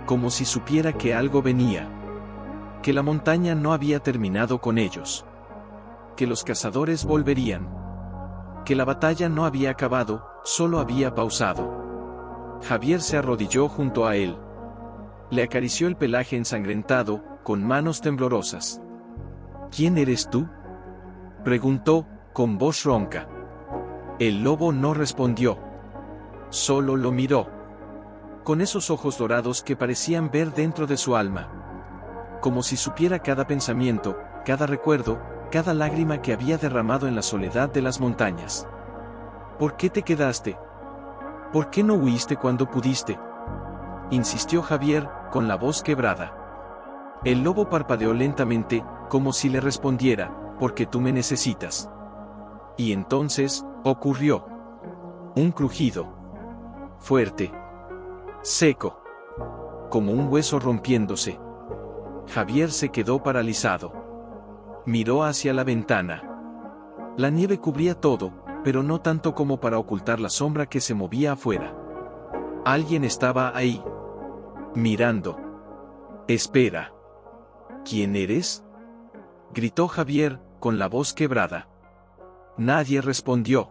Como si supiera que algo venía. Que la montaña no había terminado con ellos. Que los cazadores volverían. Que la batalla no había acabado, solo había pausado. Javier se arrodilló junto a él. Le acarició el pelaje ensangrentado, con manos temblorosas. «¿Quién eres tú?», preguntó, con voz ronca. El lobo no respondió. Solo lo miró. Con esos ojos dorados que parecían ver dentro de su alma. Como si supiera cada pensamiento, cada recuerdo, cada lágrima que había derramado en la soledad de las montañas. «¿Por qué te quedaste? ¿Por qué no huiste cuando pudiste?», insistió Javier, con la voz quebrada. El lobo parpadeó lentamente, como si le respondiera, «Porque tú me necesitas». Y entonces, ocurrió. Un crujido. Fuerte. Seco. Como un hueso rompiéndose. Javier se quedó paralizado. Miró hacia la ventana. La nieve cubría todo, pero no tanto como para ocultar la sombra que se movía afuera. Alguien estaba ahí. Mirando. «Espera. ¿Quién eres?», gritó Javier, con la voz quebrada. Nadie respondió.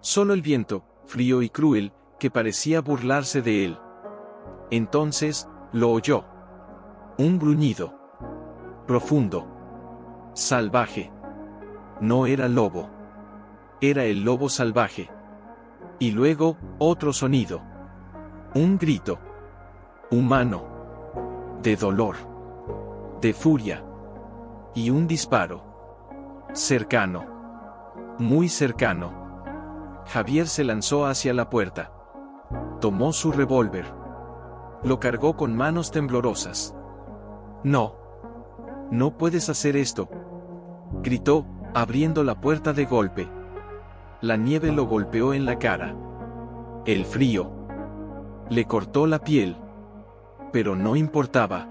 Solo el viento, frío y cruel, que parecía burlarse de él. Entonces, lo oyó. Un gruñido. Profundo. Salvaje. No era lobo. Era el lobo salvaje. Y luego, otro sonido. Un grito. Humano. De dolor. De furia. Y un disparo. Cercano. Muy cercano. Javier se lanzó hacia la puerta. Tomó su revólver. Lo cargó con manos temblorosas. «No. No puedes hacer esto», gritó, abriendo la puerta de golpe. La nieve lo golpeó en la cara. El frío le cortó la piel. Pero no importaba.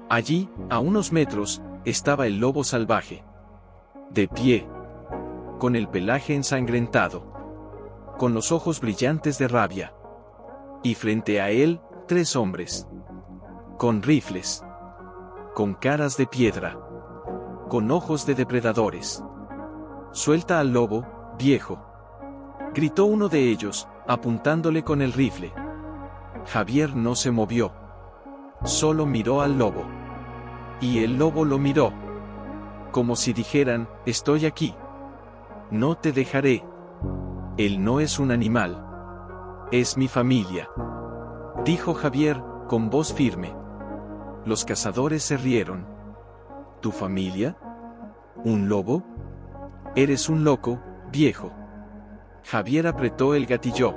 Allí, a unos metros, estaba el lobo salvaje. De pie. Con el pelaje ensangrentado. Con los ojos brillantes de rabia. Y frente a él, 3 hombres. Con rifles. Con caras de piedra. Con ojos de depredadores. «Suelta al lobo, viejo», gritó uno de ellos, apuntándole con el rifle. Javier no se movió. Solo miró al lobo. Y el lobo lo miró. Como si dijeran, «Estoy aquí. No te dejaré». Él no es un animal. Es mi familia. dijo Javier, con voz firme. Los cazadores se rieron. ¿Tu familia? ¿Un lobo? Eres un loco, viejo. Javier apretó el gatillo.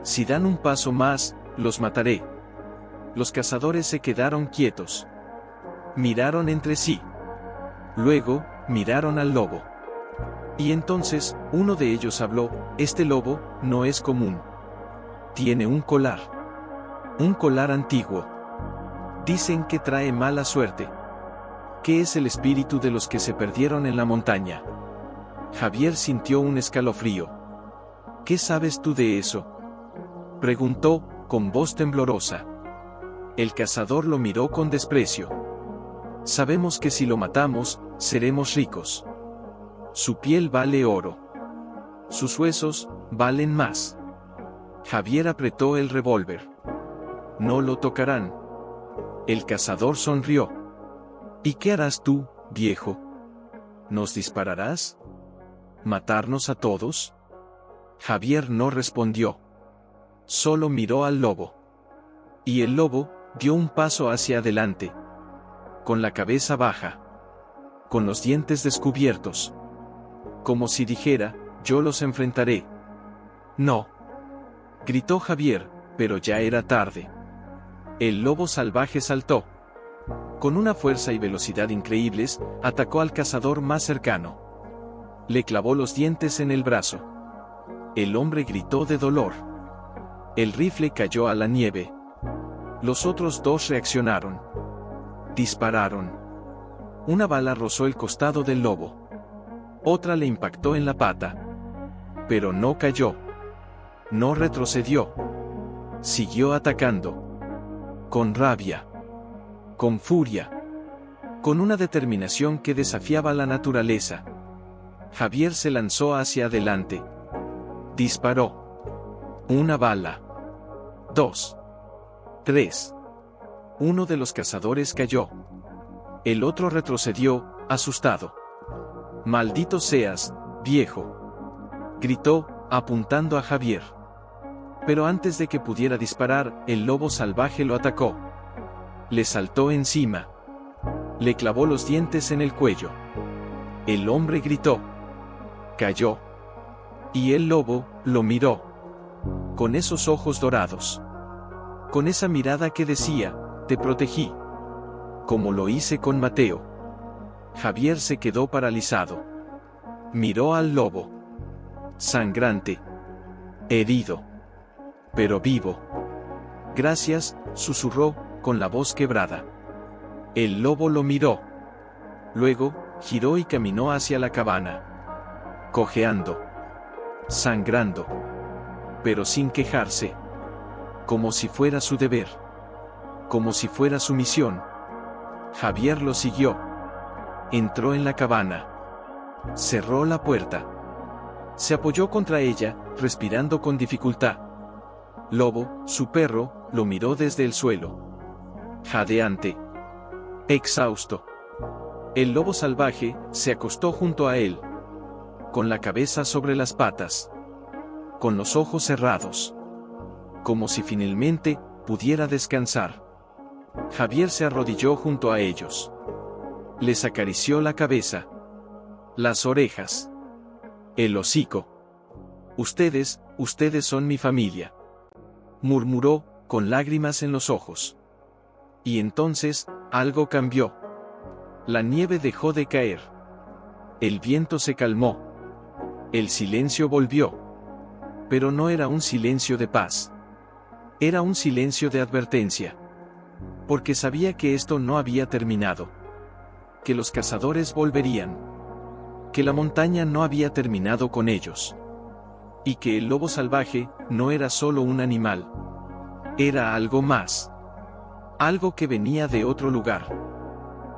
Si dan un paso más, los mataré. Los cazadores se quedaron quietos. Miraron entre sí. Luego, miraron al lobo. Y entonces, uno de ellos habló: este lobo no es común. Tiene un collar. Un collar antiguo. Dicen que trae mala suerte. ¿Qué es el espíritu de los que se perdieron en la montaña? Javier sintió un escalofrío. ¿Qué sabes tú de eso?, preguntó, con voz temblorosa. El cazador lo miró con desprecio. Sabemos que si lo matamos, seremos ricos. Su piel vale oro. Sus huesos valen más. Javier apretó el revólver. No lo tocarán. El cazador sonrió. ¿Y qué harás tú, viejo? ¿Nos dispararás? ¿Matarnos a todos? Javier no respondió. Solo miró al lobo. Y el lobo dio un paso hacia adelante. Con la cabeza baja. Con los dientes descubiertos. Como si dijera: yo los enfrentaré. No. Gritó Javier, pero ya era tarde. El lobo salvaje saltó. Con una fuerza y velocidad increíbles, atacó al cazador más cercano. Le clavó los dientes en el brazo. El hombre gritó de dolor. El rifle cayó a la nieve. Los otros dos reaccionaron. Dispararon. Una bala rozó el costado del lobo. Otra le impactó en la pata. Pero no cayó. No retrocedió. Siguió atacando. Con rabia. Con furia. Con una determinación que desafiaba la naturaleza. Javier se lanzó hacia adelante. Disparó. Una bala. 2. 3. Uno de los cazadores cayó. El otro retrocedió, asustado. «Maldito seas, viejo», gritó, apuntando a Javier. Pero antes de que pudiera disparar, el lobo salvaje lo atacó. Le saltó encima. Le clavó los dientes en el cuello. El hombre gritó. Cayó. Y el lobo lo miró. Con esos ojos dorados. Con esa mirada que decía: te protegí. Como lo hice con Mateo. Javier se quedó paralizado. Miró al lobo. Sangrante. Herido. Pero vivo. Gracias, susurró, con la voz quebrada. El lobo lo miró. Luego, giró y caminó hacia la cabana. Cojeando. Sangrando. Pero sin quejarse. Como si fuera su deber. Como si fuera su misión. Javier lo siguió. Entró en la cabana. Cerró la puerta. Se apoyó contra ella, respirando con dificultad. Lobo, su perro, lo miró desde el suelo. Jadeante. Exhausto. El lobo salvaje se acostó junto a él. Con la cabeza sobre las patas. Con los ojos cerrados. Como si finalmente pudiera descansar. Javier se arrodilló junto a ellos. Les acarició la cabeza. Las orejas. El hocico. Ustedes son mi familia. Murmuró, con lágrimas en los ojos. Y entonces, algo cambió. La nieve dejó de caer. El viento se calmó. El silencio volvió. Pero no era un silencio de paz. Era un silencio de advertencia. Porque sabía que esto no había terminado. Que los cazadores volverían. Que la montaña no había terminado con ellos. Y que el lobo salvaje no era solo un animal. Era algo más. Algo que venía de otro lugar.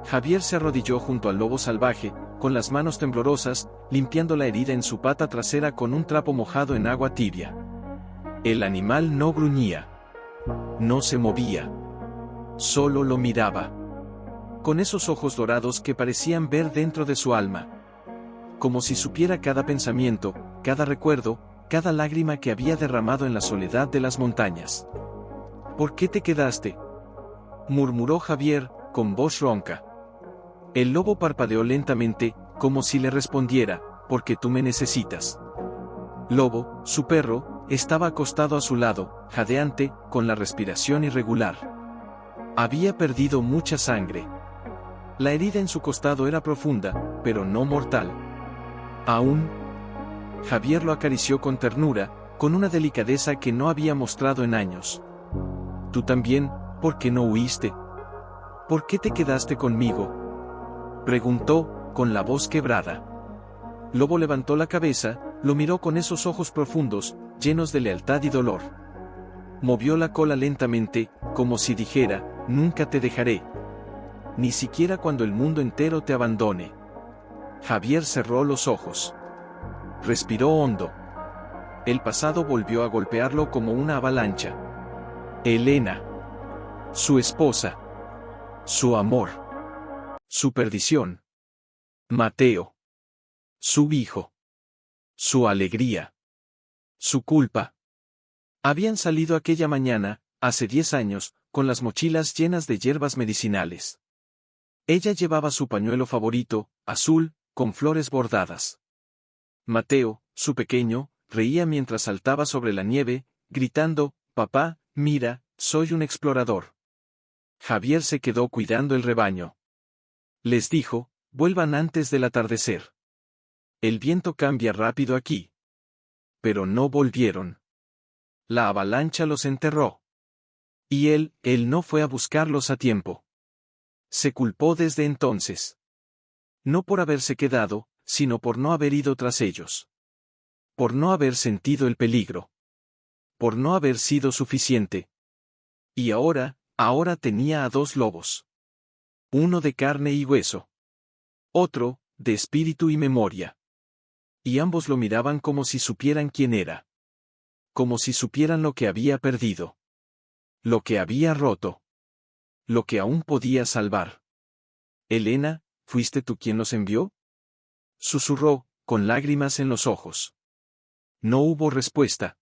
Javier se arrodilló junto al lobo salvaje, con las manos temblorosas, limpiando la herida en su pata trasera con un trapo mojado en agua tibia. El animal no gruñía. No se movía. Solo lo miraba. Con esos ojos dorados que parecían ver dentro de su alma. Como si supiera cada pensamiento, cada recuerdo, cada lágrima que había derramado en la soledad de las montañas. ¿Por qué te quedaste?, murmuró Javier, con voz ronca. El lobo parpadeó lentamente, como si le respondiera, porque tú me necesitas. Lobo, su perro, estaba acostado a su lado, jadeante, con la respiración irregular. Había perdido mucha sangre. La herida en su costado era profunda, pero no mortal. Aún. Javier lo acarició con ternura, con una delicadeza que no había mostrado en años. Tú también, ¿por qué no huiste? ¿Por qué te quedaste conmigo?, preguntó, con la voz quebrada. Lobo levantó la cabeza, lo miró con esos ojos profundos, llenos de lealtad y dolor. Movió la cola lentamente, como si dijera, nunca te dejaré. Ni siquiera cuando el mundo entero te abandone. Javier cerró los ojos. Respiró hondo. El pasado volvió a golpearlo como una avalancha. Elena. Su esposa. Su amor. Su perdición. Mateo. Su hijo. Su alegría. Su culpa. Habían salido aquella mañana, hace 10 años, con las mochilas llenas de hierbas medicinales. Ella llevaba su pañuelo favorito, azul, con flores bordadas. Mateo, su pequeño, reía mientras saltaba sobre la nieve, gritando, «Papá, mira, soy un explorador». Javier se quedó cuidando el rebaño. Les dijo, vuelvan antes del atardecer. El viento cambia rápido aquí. Pero no volvieron. La avalancha los enterró. Y él no fue a buscarlos a tiempo. Se culpó desde entonces. No por haberse quedado, sino por no haber ido tras ellos. Por no haber sentido el peligro. Por no haber sido suficiente. Y ahora tenía a 2 lobos. Uno de carne y hueso. Otro, de espíritu y memoria. Y ambos lo miraban como si supieran quién era. Como si supieran lo que había perdido. Lo que había roto. Lo que aún podía salvar. Elena, ¿fuiste tú quien los envió?, susurró, con lágrimas en los ojos. No hubo respuesta.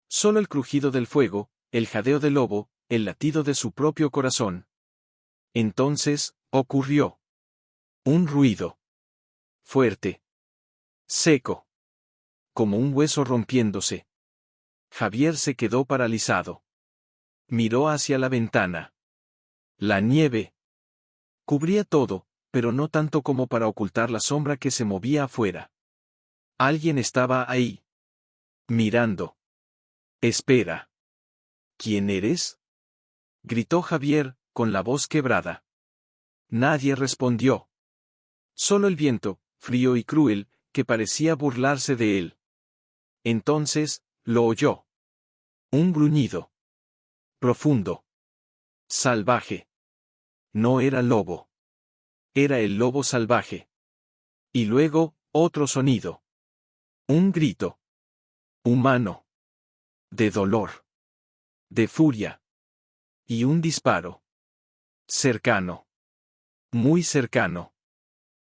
Solo el crujido del fuego, el jadeo del lobo, el latido de su propio corazón. Entonces, ocurrió. Un ruido. Fuerte. Seco. Como un hueso rompiéndose. Javier se quedó paralizado. Miró hacia la ventana. La nieve cubría todo, pero no tanto como para ocultar la sombra que se movía afuera. Alguien estaba ahí. Mirando. Espera. ¿Quién eres?, gritó Javier, con la voz quebrada. Nadie respondió. Solo el viento, frío y cruel, que parecía burlarse de él. Entonces, lo oyó. Un gruñido. Profundo. Salvaje. No era lobo. Era el lobo salvaje. Y luego, otro sonido. Un grito. Humano. De dolor. De furia. Y un disparo. Cercano. Muy cercano.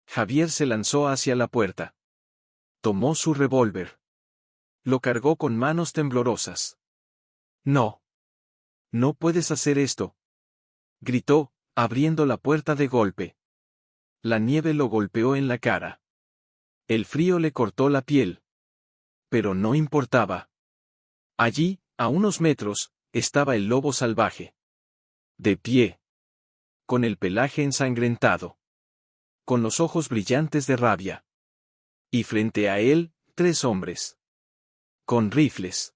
Javier se lanzó hacia la puerta. Tomó su revólver. Lo cargó con manos temblorosas. No. No puedes hacer esto, gritó, abriendo la puerta de golpe. La nieve lo golpeó en la cara. El frío le cortó la piel. Pero no importaba. Allí, a unos metros, estaba el lobo salvaje. De pie. Con el pelaje ensangrentado. Con los ojos brillantes de rabia. Y frente a él, 3 hombres. Con rifles.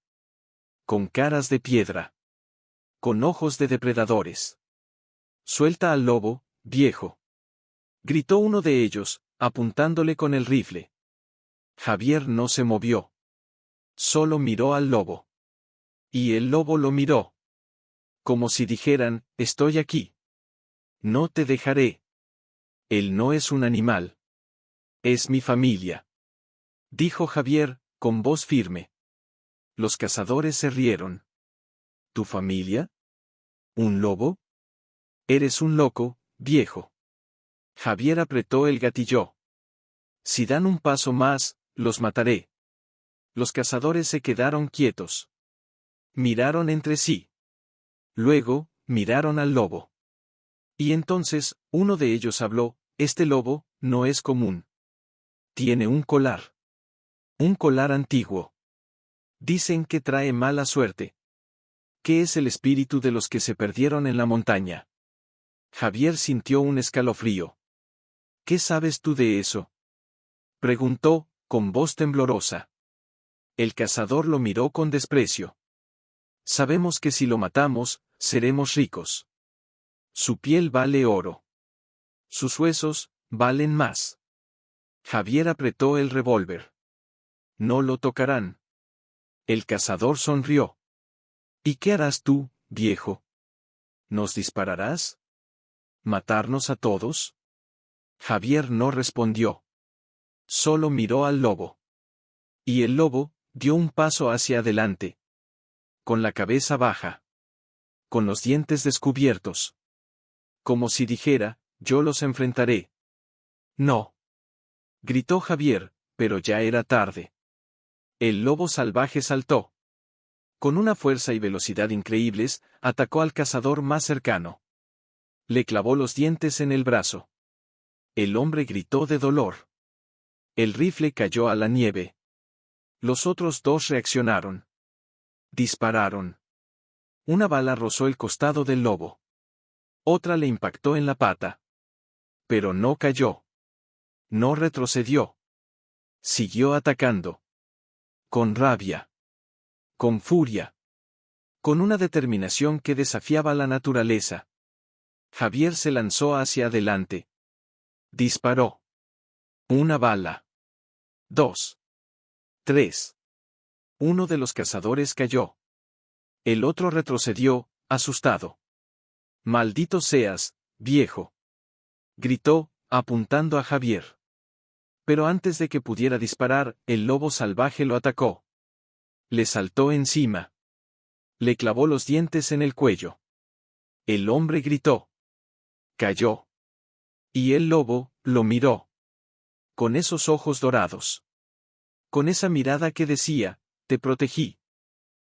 Con caras de piedra. Con ojos de depredadores. Suelta al lobo, viejo, gritó uno de ellos, apuntándole con el rifle. Javier no se movió. Solo miró al lobo. Y el lobo lo miró. Como si dijeran, estoy aquí. No te dejaré. Él no es un animal. Es mi familia. Dijo Javier, con voz firme. Los cazadores se rieron. ¿Tu familia? ¿Un lobo? Eres un loco, viejo. Javier apretó el gatillo. Si dan un paso más, los mataré. Los cazadores se quedaron quietos. Miraron entre sí. Luego, miraron al lobo. Y entonces, uno de ellos habló: este lobo no es común. Tiene un collar. Un collar antiguo. Dicen que trae mala suerte. ¿Qué es el espíritu de los que se perdieron en la montaña? Javier sintió un escalofrío. ¿Qué sabes tú de eso?, preguntó, con voz temblorosa. El cazador lo miró con desprecio. Sabemos que si lo matamos, seremos ricos. Su piel vale oro. Sus huesos valen más. Javier apretó el revólver. No lo tocarán. El cazador sonrió. ¿Y qué harás tú, viejo? ¿Nos dispararás? ¿Matarnos a todos? Javier no respondió. Solo miró al lobo. Y el lobo dio un paso hacia adelante. Con la cabeza baja. Con los dientes descubiertos. Como si dijera: yo los enfrentaré. No. Gritó Javier, pero ya era tarde. El lobo salvaje saltó. Con una fuerza y velocidad increíbles, atacó al cazador más cercano. Le clavó los dientes en el brazo. El hombre gritó de dolor. El rifle cayó a la nieve. Los otros dos reaccionaron. Dispararon. Una bala rozó el costado del lobo. Otra le impactó en la pata. Pero no cayó. No retrocedió. Siguió atacando. Con rabia. Con furia. Con una determinación que desafiaba la naturaleza. Javier se lanzó hacia adelante. Disparó. Una bala. 2. 3. Uno de los cazadores cayó. El otro retrocedió, asustado. Maldito seas, viejo. Gritó, apuntando a Javier. Pero antes de que pudiera disparar, el lobo salvaje lo atacó. Le saltó encima. Le clavó los dientes en el cuello. El hombre gritó. Cayó. Y el lobo lo miró. Con esos ojos dorados. Con esa mirada que decía: te protegí.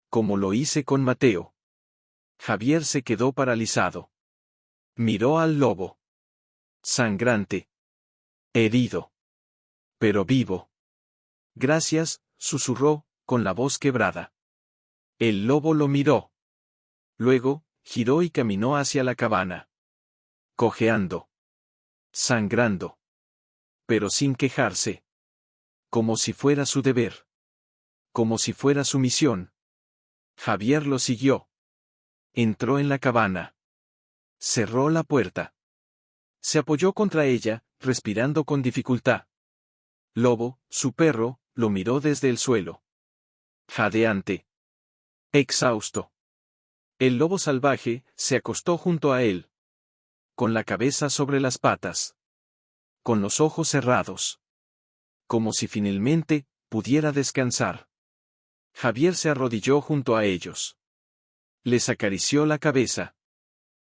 Como lo hice con Mateo. Javier se quedó paralizado. Miró al lobo. Sangrante. Herido. Pero vivo. Gracias, susurró, con la voz quebrada. El lobo lo miró. Luego, giró y caminó hacia la cabana. Cojeando. Sangrando. Pero sin quejarse. Como si fuera su deber. Como si fuera su misión. Javier lo siguió. Entró en la cabana. Cerró la puerta. Se apoyó contra ella, respirando con dificultad. Lobo, su perro, lo miró desde el suelo. Jadeante. Exhausto. El lobo salvaje se acostó junto a él. Con la cabeza sobre las patas. Con los ojos cerrados. Como si finalmente pudiera descansar. Javier se arrodilló junto a ellos. Les acarició la cabeza.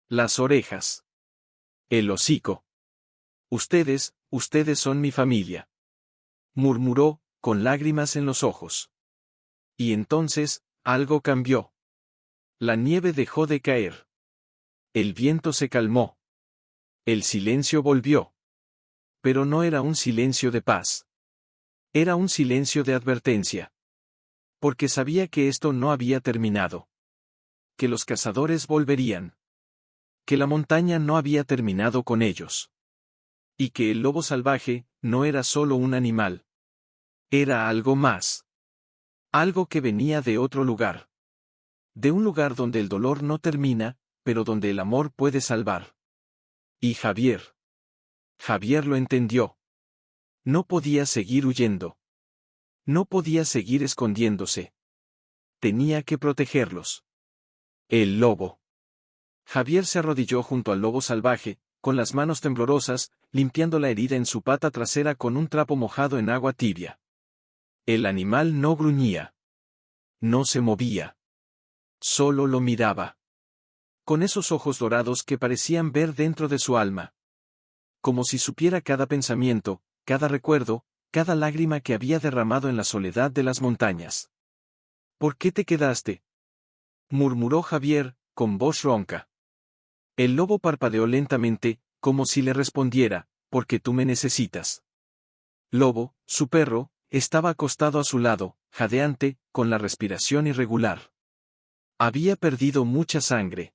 Las orejas. El hocico. Ustedes son mi familia. Murmuró, con lágrimas en los ojos. Y entonces, algo cambió. La nieve dejó de caer. El viento se calmó. El silencio volvió. Pero no era un silencio de paz. Era un silencio de advertencia. Porque sabía que esto no había terminado. Que los cazadores volverían. Que la montaña no había terminado con ellos. Y que el lobo salvaje no era solo un animal. Era algo más. Algo que venía de otro lugar. De un lugar donde el dolor no termina, pero donde el amor puede salvar. Y Javier. Javier lo entendió. No podía seguir huyendo. No podía seguir escondiéndose. Tenía que protegerlos. El lobo. Javier se arrodilló junto al lobo salvaje, con las manos temblorosas, limpiando la herida en su pata trasera con un trapo mojado en agua tibia. El animal no gruñía. No se movía. Solo lo miraba. Con esos ojos dorados que parecían ver dentro de su alma. Como si supiera cada pensamiento, cada recuerdo, cada lágrima que había derramado en la soledad de las montañas. ¿Por qué te quedaste?, murmuró Javier, con voz ronca. El lobo parpadeó lentamente, como si le respondiera, porque tú me necesitas. Lobo, su perro, estaba acostado a su lado, jadeante, con la respiración irregular. Había perdido mucha sangre.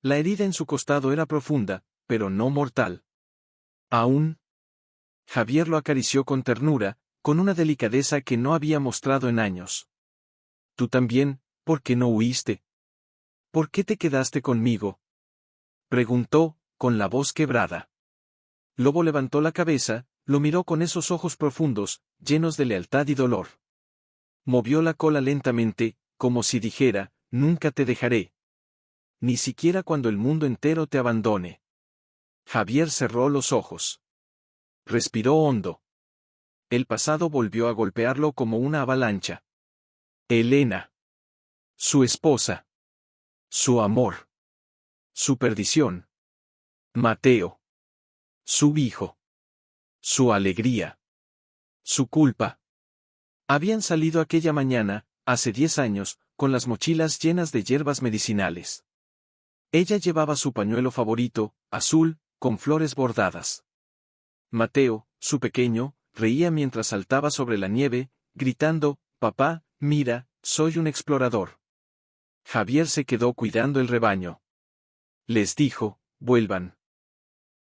La herida en su costado era profunda, pero no mortal. Aún. Javier lo acarició con ternura, con una delicadeza que no había mostrado en años. Tú también, ¿por qué no huiste? ¿Por qué te quedaste conmigo? Preguntó, con la voz quebrada. Lobo levantó la cabeza, lo miró con esos ojos profundos, llenos de lealtad y dolor. Movió la cola lentamente, como si dijera, nunca te dejaré. Ni siquiera cuando el mundo entero te abandone. Javier cerró los ojos. Respiró hondo. El pasado volvió a golpearlo como una avalancha. Elena. Su esposa. Su amor. Su perdición. Mateo. Su hijo. Su alegría. Su culpa. Habían salido aquella mañana, hace 10 años, con las mochilas llenas de hierbas medicinales. Ella llevaba su pañuelo favorito, azul, con flores bordadas. Mateo, su pequeño, reía mientras saltaba sobre la nieve, gritando, «Papá, mira, soy un explorador». Javier se quedó cuidando el rebaño. Les dijo, «Vuelvan».